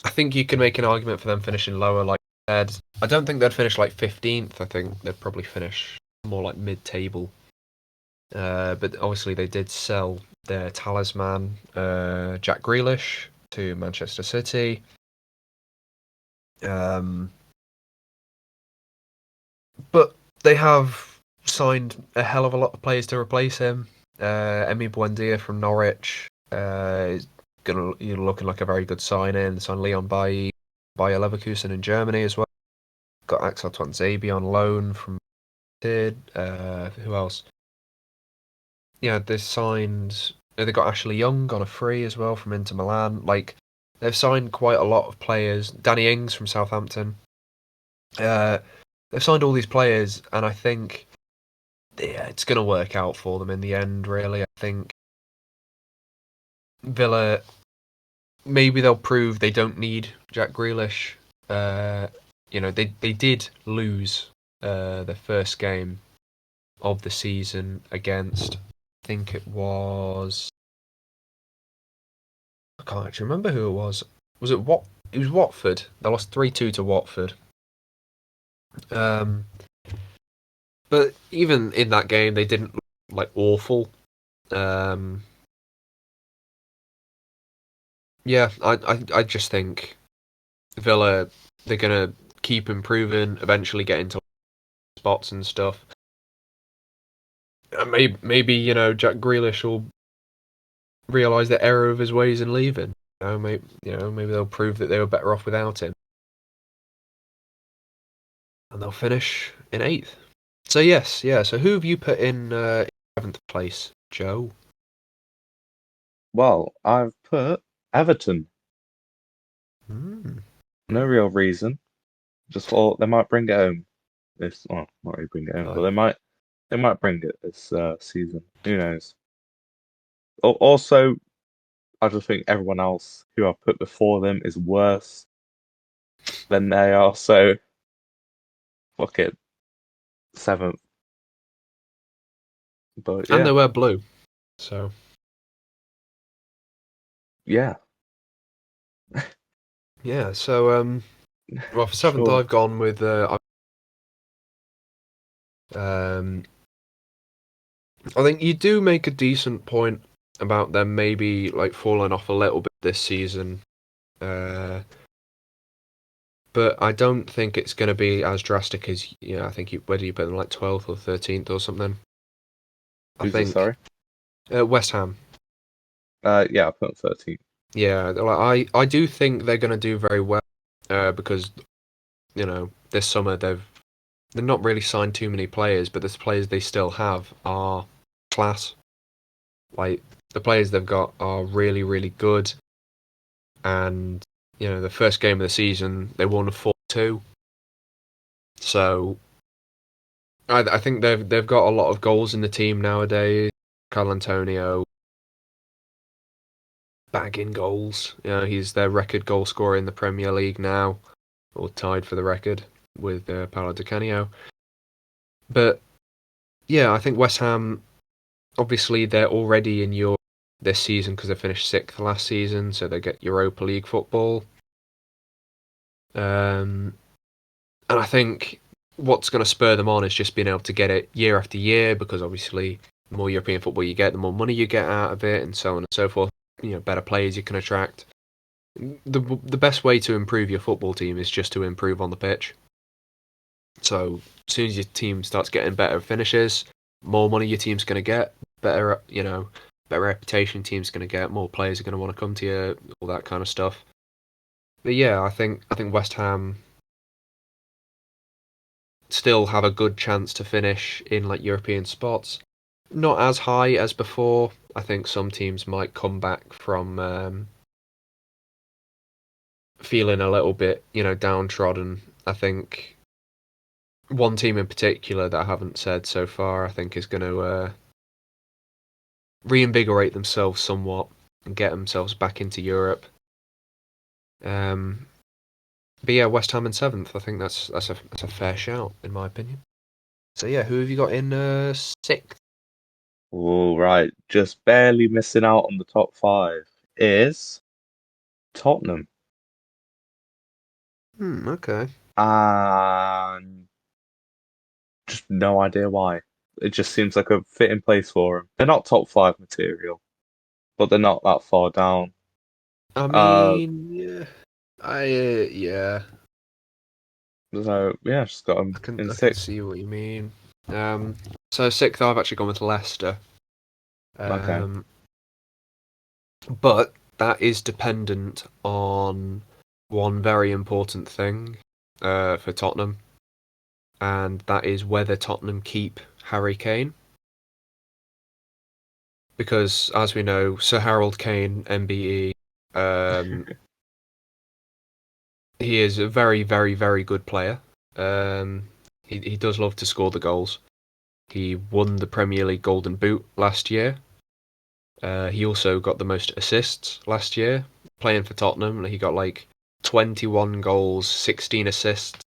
I think you can make an argument for them finishing lower. Like I said, I don't think they'd finish like 15th. I think they'd probably finish more like mid-table. But obviously they did sell their talisman, Jack Grealish, to Manchester City. But they have signed a hell of a lot of players to replace him. Emi Buendia from Norwich is looking like a very good signing. Signed Leon Bailly, Bayer Leverkusen in Germany as well. Got Axel Tuanzebe on loan from Tid. Who else? Yeah, they signed. They got Ashley Young on a free as well from Inter Milan. Like, they've signed quite a lot of players. Danny Ings from Southampton. They've signed all these players, and I think it's going to work out for them in the end. Really, I think Villa, maybe they'll prove they don't need Jack Grealish. They did lose their first game of the season against, I think it was, I can't actually remember who it was. Was it It was Watford. They lost 3-2 to Watford. But even in that game, they didn't look like awful. Yeah, I just think Villa, they're gonna keep improving, eventually get into spots and stuff. And maybe Jack Grealish will realise the error of his ways and leaving. Maybe they'll prove that they were better off without him, and they'll finish in 8th. So yes, yeah. So who have you put in 7th place, Joe? Well, I've put Everton. No real reason. Just thought they might bring it home. Not really bring it home, but they might bring it this season. Who knows? Also, I just think everyone else who I've put before them is worse than they are. So, fuck it, 7th. But And yeah, they wear blue, so yeah, yeah. So well, for 7th, sure. I've gone with I think you do make a decent point about them maybe like falling off a little bit this season. But I don't think it's going to be as drastic as I think whether you put them like 12th or 13th or something. I Who's it? think Sorry. West Ham. Yeah, I put 13. Yeah, I do think they're going to do very well because this summer they've not really signed too many players, but the players they still have are class. Like the players they've got are really really good, and the first game of the season they won 4-2. So I think they've got a lot of goals in the team nowadays. Carl Antonio bagging goals. He's their record goal scorer in the Premier League now, or tied for the record with Paolo Di Canio. But yeah, I think West Ham, obviously they're already in Europe this season because they finished 6th last season, so they get Europa League football. And I think what's going to spur them on is just being able to get it year after year, because obviously the more European football you get, the more money you get out of it, and so on and so forth. Better players you can attract. The best way to improve your football team is just to improve on the pitch. So as soon as your team starts getting better finishes, more money your team's going to get, better reputation team's going to get, more players are going to want to come to you, all that kind of stuff. But yeah, I think West Ham still have a good chance to finish in like European spots. Not as high as before. I think some teams might come back from feeling a little bit, downtrodden. I think one team in particular that I haven't said so far, I think is going to reinvigorate themselves somewhat and get themselves back into Europe. But yeah, West Ham in 7th. I think that's a fair shout in my opinion. So yeah, who have you got in 6th? All right, just barely missing out on the top 5 is Tottenham. Okay. And just no idea why. It just seems like a fitting place for them. They're not top 5 material, but they're not that far down. I mean, yeah. So yeah, just got them in I can 6th. see what you mean. So 6th, I've actually gone with Leicester. Okay. But that is dependent on one very important thing for Tottenham, and that is whether Tottenham keep Harry Kane. Because, as we know, Sir Harold Kane, MBE, he is a very, very, very good player. He does love to score the goals. He won the Premier League Golden Boot last year. He also got the most assists last year playing for Tottenham. He got like 21 goals, 16 assists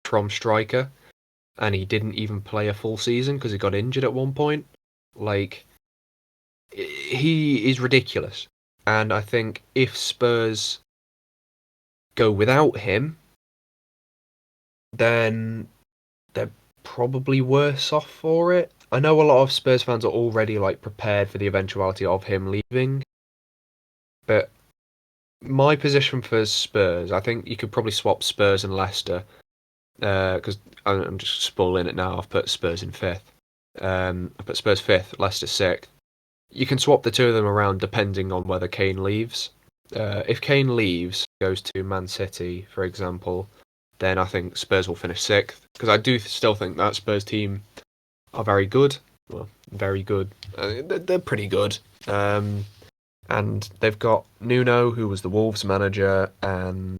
from striker, and he didn't even play a full season because he got injured at one point. Like, he is ridiculous. And I think if Spurs go without him, then they're probably worse off for it. I know a lot of Spurs fans are already like prepared for the eventuality of him leaving, but my position for Spurs, I think you could probably swap Spurs and Leicester, because I'm just spoiling it now. I've put Spurs in fifth. I put Spurs fifth, Leicester sixth. You can swap the two of them around depending on whether Kane leaves. If Kane leaves, goes to Man City, for example, then I think Spurs will finish sixth, because I do still think that Spurs team are very good. Well, very good. They're pretty good. And they've got Nuno, who was the Wolves manager, and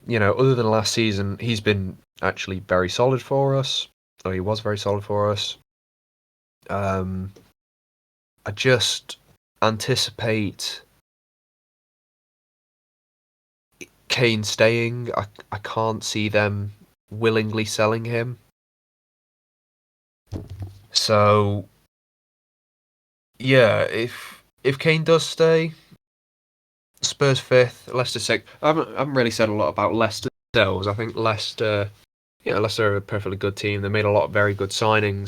other than last season, he's been actually very solid for us. Or he was very solid for us. I just anticipate Kane staying. I can't see them willingly selling him. So yeah, if Kane does stay, Spurs fifth, Leicester sixth. I haven't really said a lot about Leicester themselves. I think Leicester are a perfectly good team. They made a lot of very good signings,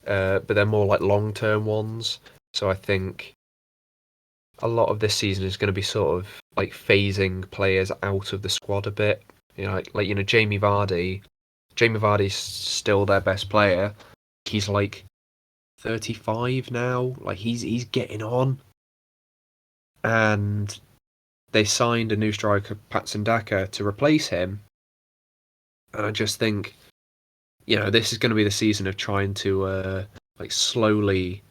but they're more like long-term ones. So I think a lot of this season is going to be sort of like phasing players out of the squad a bit. Jamie Vardy. Jamie Vardy's still their best player. He's like 35 now. Like he's getting on, and they signed a new striker, Patson Daka, to replace him. And I just think, this is going to be the season of trying to slowly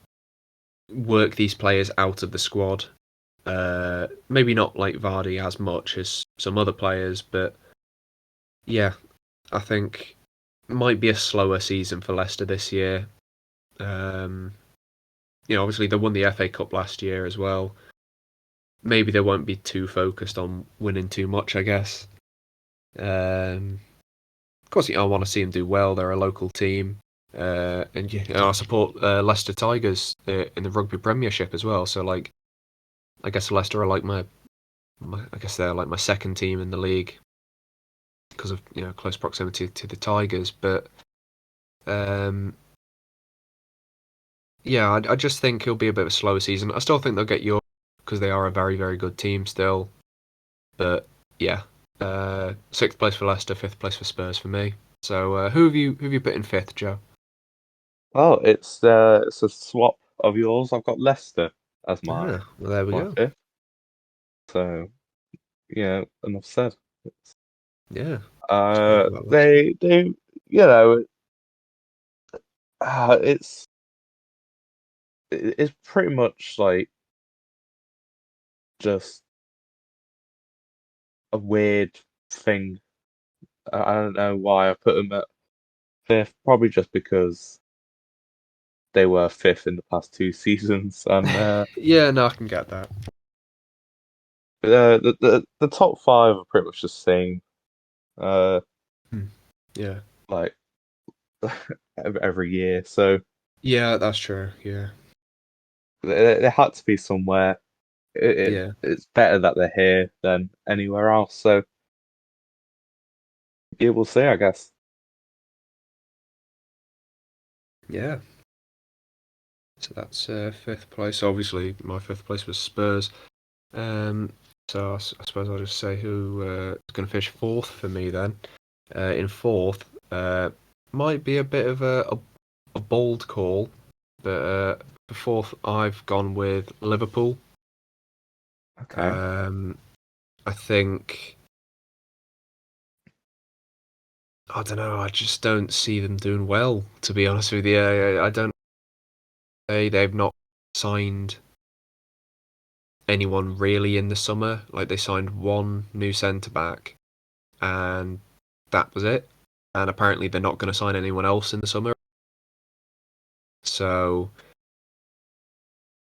work these players out of the squad. Maybe not like Vardy as much as some other players, but yeah, I think it might be a slower season for Leicester this year. Obviously they won the FA Cup last year as well. Maybe they won't be too focused on winning too much, I guess. Of course, I want to see them do well. They're a local team, and I support Leicester Tigers in the Rugby Premiership as well. So, like, I guess Leicester are like I guess they're like my second team in the league because of close proximity to the Tigers. But yeah, I just think it'll be a bit of a slower season. I still think they'll get Europe because they are a very, very good team still. But yeah, sixth place for Leicester, fifth place for Spurs for me. So who have you put in fifth, Joe? Oh, it's a swap of yours. I've got Leicester as my Well, there we go. fifth. So yeah, enough said. Yeah. Talk about They you know it's pretty much like just a weird thing. I don't know why I put them at fifth. Probably just because they were fifth in the past two seasons, and Yeah, no, I can get that. the top five are pretty much the same. Yeah. Like every year, so Yeah, that's true. Yeah. they had to be somewhere. Yeah. It's better that they're here than anywhere else. So yeah, we'll see, I guess. Yeah. So that's fifth place. Obviously, my fifth place was Spurs. So I suppose I'll just say who is going to finish fourth for me then. In fourth, might be a bit of a bold call, but for fourth, I've gone with Liverpool. Okay. I think I don't know. I just don't see them doing well, to be honest with you. I don't. They've not signed anyone really in the summer. Like they signed one new centre back, and that was it. And apparently they're not going to sign anyone else in the summer. So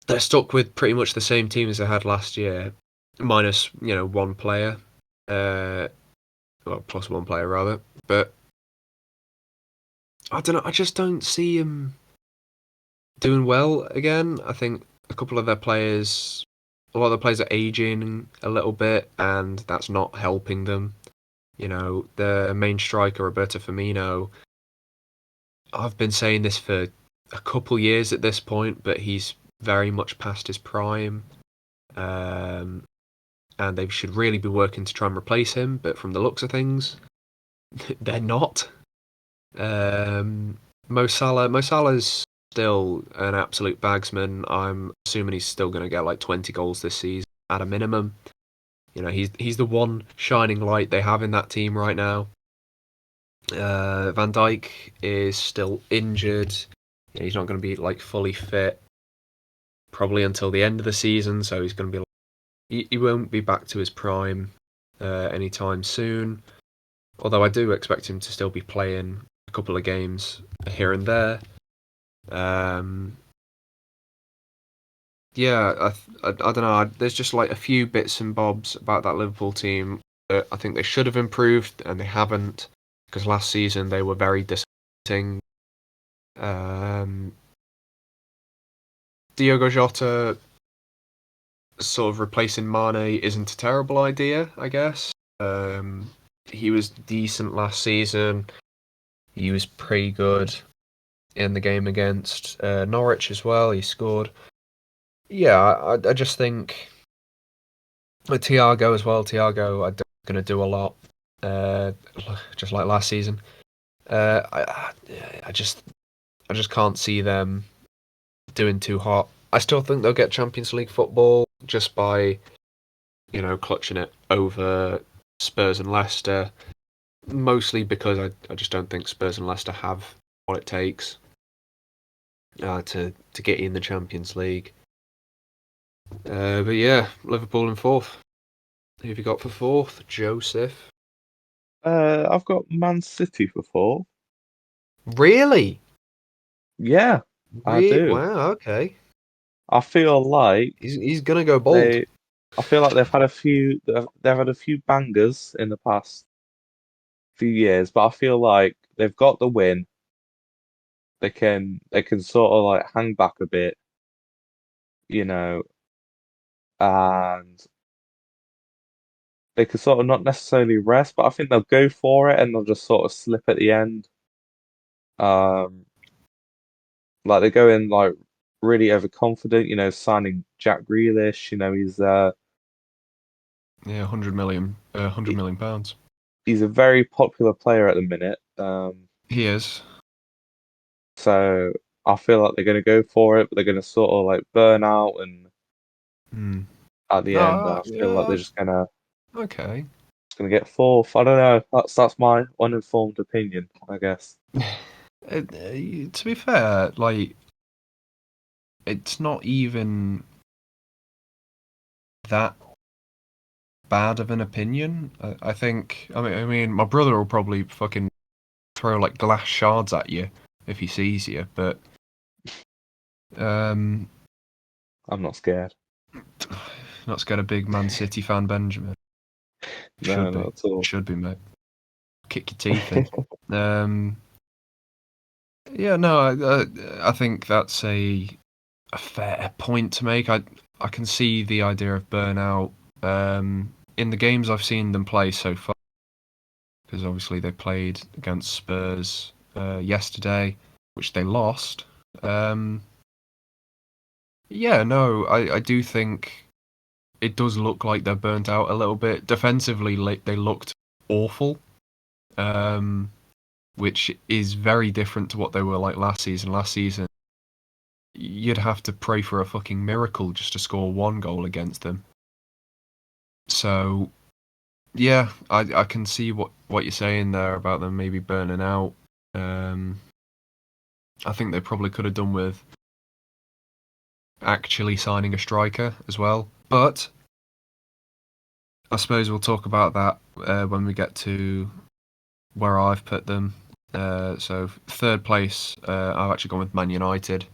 they're stuck with pretty much the same team as they had last year, minus, one player. Well, plus one player rather. But I don't know. I just don't see them doing well again. I think a lot of the players are aging a little bit, and that's not helping them. The main striker, Roberto Firmino, I've been saying this for a couple years at this point, but he's very much past his prime. And they should really be working to try and replace him, but from the looks of things, they're not. Mo Salah's still an absolute bagsman. I'm assuming he's still going to get like 20 goals this season at a minimum. He's the one shining light they have in that team right now. Van Dijk is still injured. He's not going to be like fully fit probably until the end of the season, so he's going to be he won't be back to his prime anytime soon. Although I do expect him to still be playing a couple of games here and there. Yeah, I don't know. There's just like a few bits and bobs about that Liverpool team that I think they should have improved, and they haven't, because last season they were very disappointing. Diogo Jota sort of replacing Mane isn't a terrible idea, I guess. He was decent last season. He was pretty good in the game against Norwich as well. He scored. Yeah, I just think with Thiago as well. Thiago, I don't going to do a lot, just like last season. I just can't see them doing too hot. I still think they'll get Champions League football just by, clutching it over Spurs and Leicester. Mostly because I just don't think Spurs and Leicester have what it takes to get in the Champions League. But yeah, Liverpool in fourth. Who have you got for fourth? Joseph. I've got Man City for fourth. Really? Yeah, I do. Wow, okay. I feel like He's gonna go bold. I feel like they've had a few bangers in the past few years, but I feel like they've got the win. They can sort of like hang back a bit, you know, and they could sort of not necessarily rest, but I think they'll go for it and they'll just sort of slip at the end. Um, like they go in like really overconfident, signing Jack Grealish. He's Yeah, 100 million, £100 million. he's a very popular player at the minute. He is. So I feel like they're going to go for it, but they're going to sort of like burn out, and at the end, I feel like they're just gonna Okay. get fourth. I don't know. That's my uninformed opinion, I guess. To be fair, like, it's not even that bad of an opinion. I think. I mean, my brother will probably fucking throw like glass shards at you if he sees you, but I'm not scared. not scared of big Man City fan Benjamin. No, Should be. not at all. Should be, mate. Kick your teeth in. Yeah, no, I think that's a fair point to make. I can see the idea of burnout. In the games I've seen them play so far, because obviously they played against Spurs yesterday, which they lost. Yeah, no, I do think it does look like they're burnt out a little bit. Defensively, they looked awful, which is very different to what they were like last season. Last season, you'd have to pray for a fucking miracle just to score one goal against them. So, yeah, I can see what you're saying there about them maybe burning out. I think they probably could have done with actually signing a striker as well. But I suppose we'll talk about that when we get to where I've put them. So third place, I've actually gone with Man United.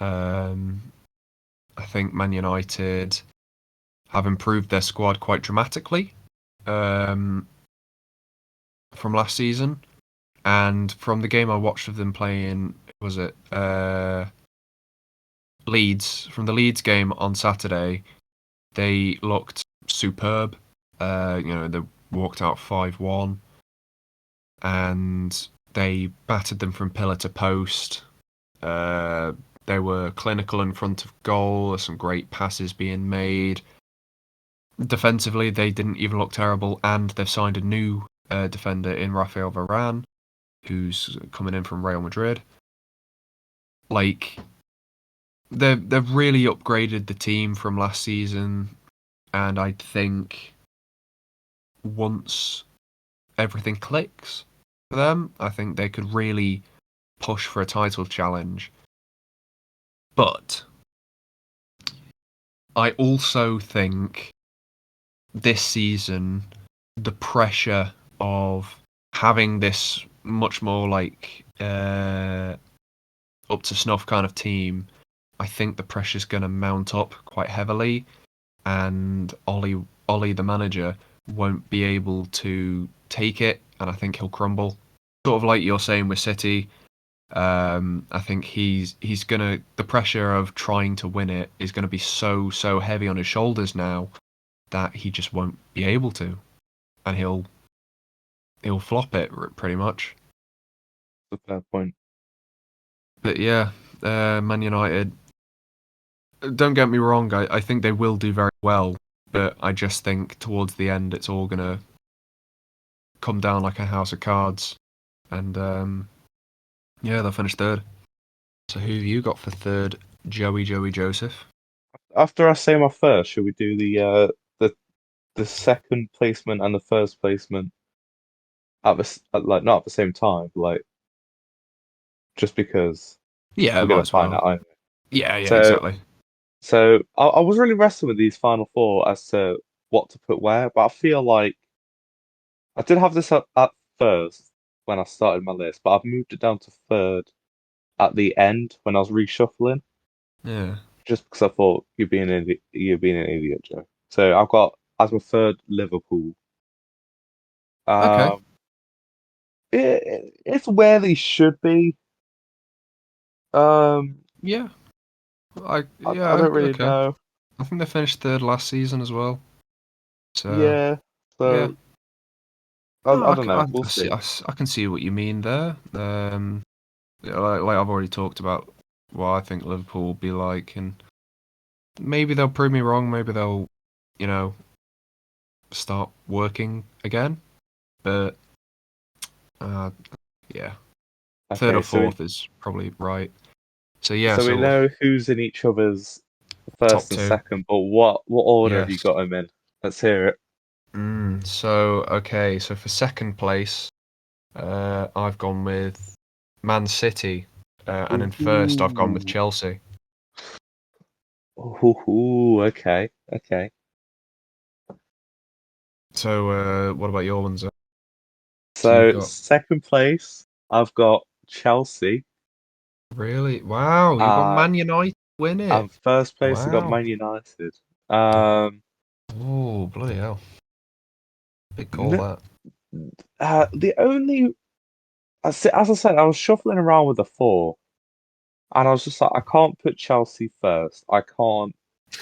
I think Man United have improved their squad quite dramatically from last season, and from the game I watched of them playing, was it Leeds? From the Leeds game on Saturday, they looked superb. They walked out 5-1, and they battered them from pillar to post. They were clinical in front of goal. There's some great passes being made. Defensively, they didn't even look terrible, and they've signed a new defender in Rafael Varane, who's coming in from Real Madrid. Like, they've really upgraded the team from last season, and I think once everything clicks for them, I think they could really push for a title challenge. But I also think this season, the pressure of having this much more like up to snuff kind of team, I think the pressure's going to mount up quite heavily, and Ollie, the manager, won't be able to take it, and I think he'll crumble. Sort of like you're saying with City. I think he's gonna, the pressure of trying to win it is gonna be so heavy on his shoulders now that he just won't be able to, and he'll flop it pretty much. That's a fair point. But yeah, Man United. Don't get me wrong, I think they will do very well, but I just think towards the end it's all gonna come down like a house of cards, and yeah, they'll finish third. So who have you got for third, Joey Joseph? After I say my first, should we do the second placement and the first placement not at the same time, like just because Yeah, we're might gonna as find well. out anyway. Yeah, So exactly. so I was really wrestling with these final four as to what to put where, but I feel like I did have this at first when I started my list, but I've moved it down to third at the end when I was reshuffling, Yeah. just because I thought you're being an idiot, Joe. So I've got as my third Liverpool. Okay. Um, it's where they should be. Um, Yeah. I don't really Okay. know. I think they finished third last season as well. So Yeah, yeah. so No, I don't know. We'll see. I can see what you mean there. Yeah, like I've already talked about what I think Liverpool will be like, and maybe they'll prove me wrong. Maybe they'll, you know, start working again. But uh, yeah, third Okay, or fourth is probably right. So yeah, so we so know who's in each other's top first and two. second, but what order have you Yes. got them in? Let's hear it. So okay, so for second place, I've gone with Man City, and in first I've gone with Ooh. Chelsea. Ooh, okay, okay. So what about your ones? So you've So got second place, I've got Chelsea. really, wow, you've got Uh, Man United win it. and first place, I got Wow. Man United. Um, Oh bloody hell! Big call n that. the only, as I said, I was shuffling around with the four, and I was just like, I can't put Chelsea first. I can't.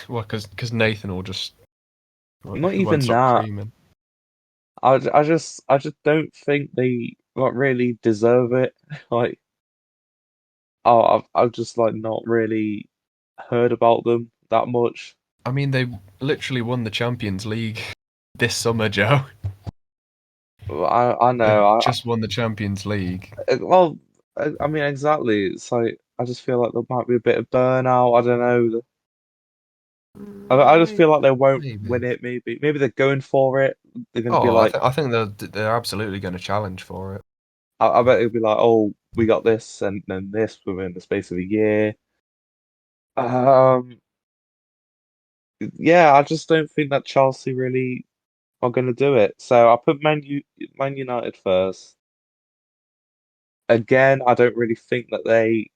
Well, because Nathan will just Not he won't even stop that. creaming. I just don't think they like really deserve it. Like, I've just like not really heard about them that much. I mean, they literally won the Champions League this summer, Joe. I They've know. just won the Champions League. Well, I mean, exactly. It's like I just feel like there might be a bit of burnout. I don't know. I just feel like they won't Maybe. win it. Maybe they're going for it. They're going to be Oh, like, I think they're absolutely going to challenge for it. I bet it'll be like, oh, we got this and then this within the space of a year. Um, yeah, I just don't think that Chelsea really I'm gonna do it. So I put Man United first. Again, I don't really think that they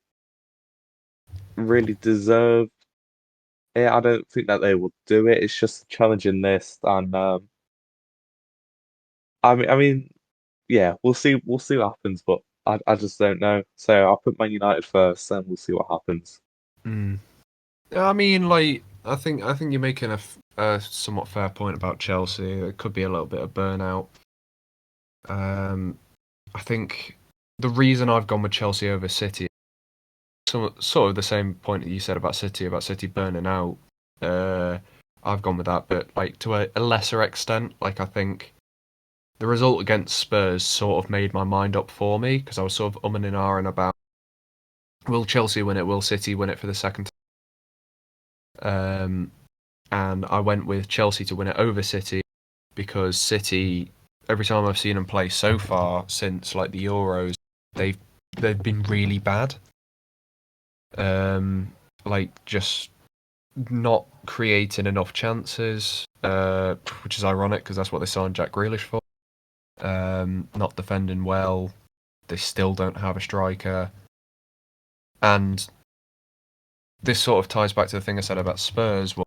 really deserve it. I don't think that they will do it. It's just a challenging list, and I mean, yeah, we'll see. We'll see what happens, but I just don't know. So I'll put Man United first, and we'll see what happens. Mm. I mean, like, I think you're making a somewhat fair point about Chelsea. It could be a little bit of burnout. I think the reason I've gone with Chelsea over City, sort of the same point that you said about City burning out. I've gone with that, but like to a lesser extent. Like, I think the result against Spurs sort of made my mind up for me, because I was sort of umming and ahhing about, will Chelsea win it? Will City win it for the second time? And I went with Chelsea to win it over City, because City, every time I've seen them play so far since like the Euros, they've been really bad. Like, just not creating enough chances, which is ironic because that's what they signed Jack Grealish for. Not defending well. They still don't have a striker, and this sort of ties back to the thing I said about Spurs. Well,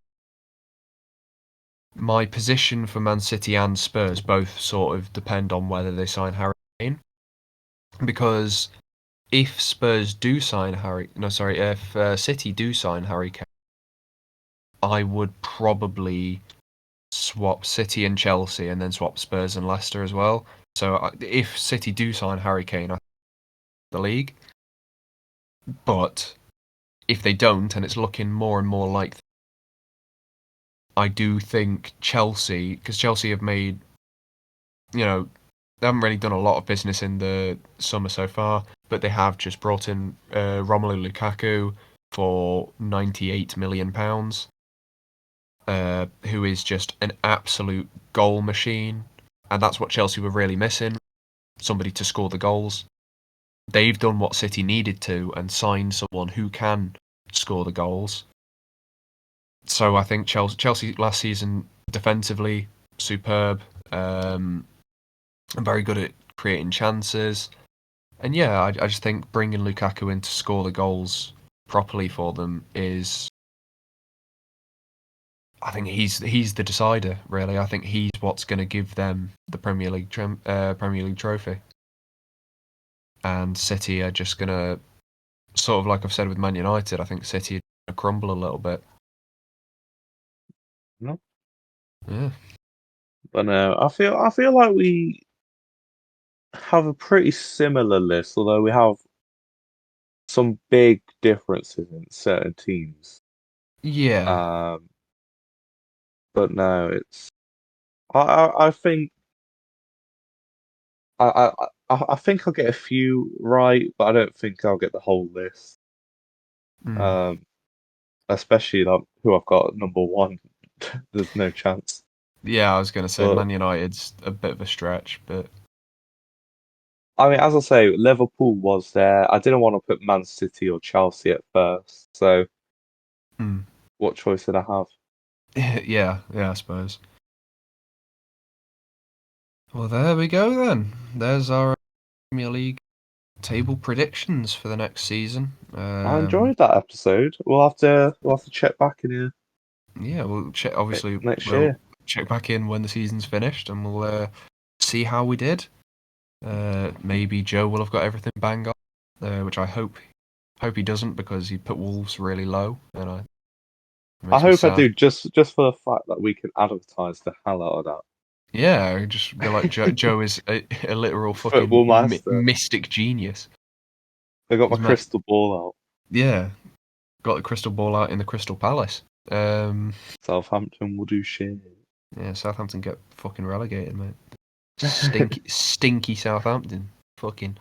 my position for Man City and Spurs both sort of depend on whether they sign Harry Kane, because if Spurs do sign if City do sign Harry Kane, I would probably swap City and Chelsea and then swap Spurs and Leicester as well. So if City do sign Harry Kane, I think the league. But if they don't, and it's looking more and more like, I do think Chelsea, because Chelsea have made, they haven't really done a lot of business in the summer so far, but they have just brought in Romelu Lukaku for £98 million, who is just an absolute goal machine. And that's what Chelsea were really missing, somebody to score the goals. They've done what City needed to and signed someone who can score the goals. So I think Chelsea last season, defensively, superb, and very good at creating chances. And yeah, I just think bringing Lukaku in to score the goals properly for them is, I think he's the decider, really. I think he's what's going to give them the Premier League trophy. And City are just going to, sort of like I've said with Man United, I think City are going to crumble a little bit. No, Yeah. but no, I feel like we have a pretty similar list, although we have some big differences in certain teams. Yeah. Um, but no, it's I think I think I'll get a few right, but I don't think I'll get the whole list. Mm. Um, especially like who I've got at number one. There's no chance. Yeah, I was going to say But Man United's a bit of a stretch, but I mean, as I say, Liverpool was there. I didn't want to put Man City or Chelsea at first. So mm. what choice did I have? yeah, I suppose. Well, there we go then. There's our Premier League table predictions for the next season. I enjoyed that episode. We'll have to check back in here Yeah, we'll check. Obviously, next we'll year. check back in when the season's finished, and we'll see how we did. Maybe Joe will have got everything bang on, which I hope he doesn't, because he put Wolves really low, and it I makes me hope I sad. do, just for the fact that we can advertise the hell out of that. Yeah, just be like Joe is a literal fucking Football master. mystic genius. I got my He's met, crystal ball yeah, got the crystal ball out in the Crystal Palace. out. Southampton will do shit. Yeah, Southampton get fucking relegated, mate. Stinky Southampton. Fucking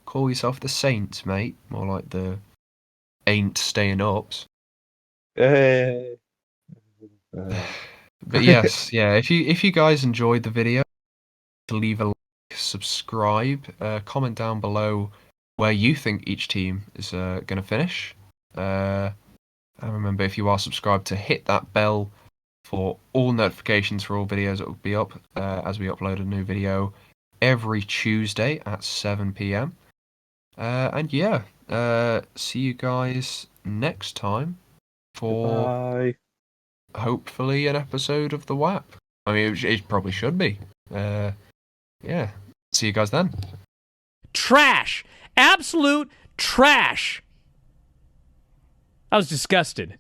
call yourself the Saints, mate. More like the ain't staying ups. Hey. But yes, yeah. If you guys enjoyed the video, leave a like, subscribe, comment down below where you think each team is going to finish. And remember, if you are subscribed, to hit that bell for all notifications for all videos that will be up as we upload a new video every Tuesday at 7 p.m. And yeah, see you guys next time for Bye. hopefully an episode of the WAP. I mean, it probably should be. Yeah, see you guys then. Trash. Absolute trash. I was disgusted.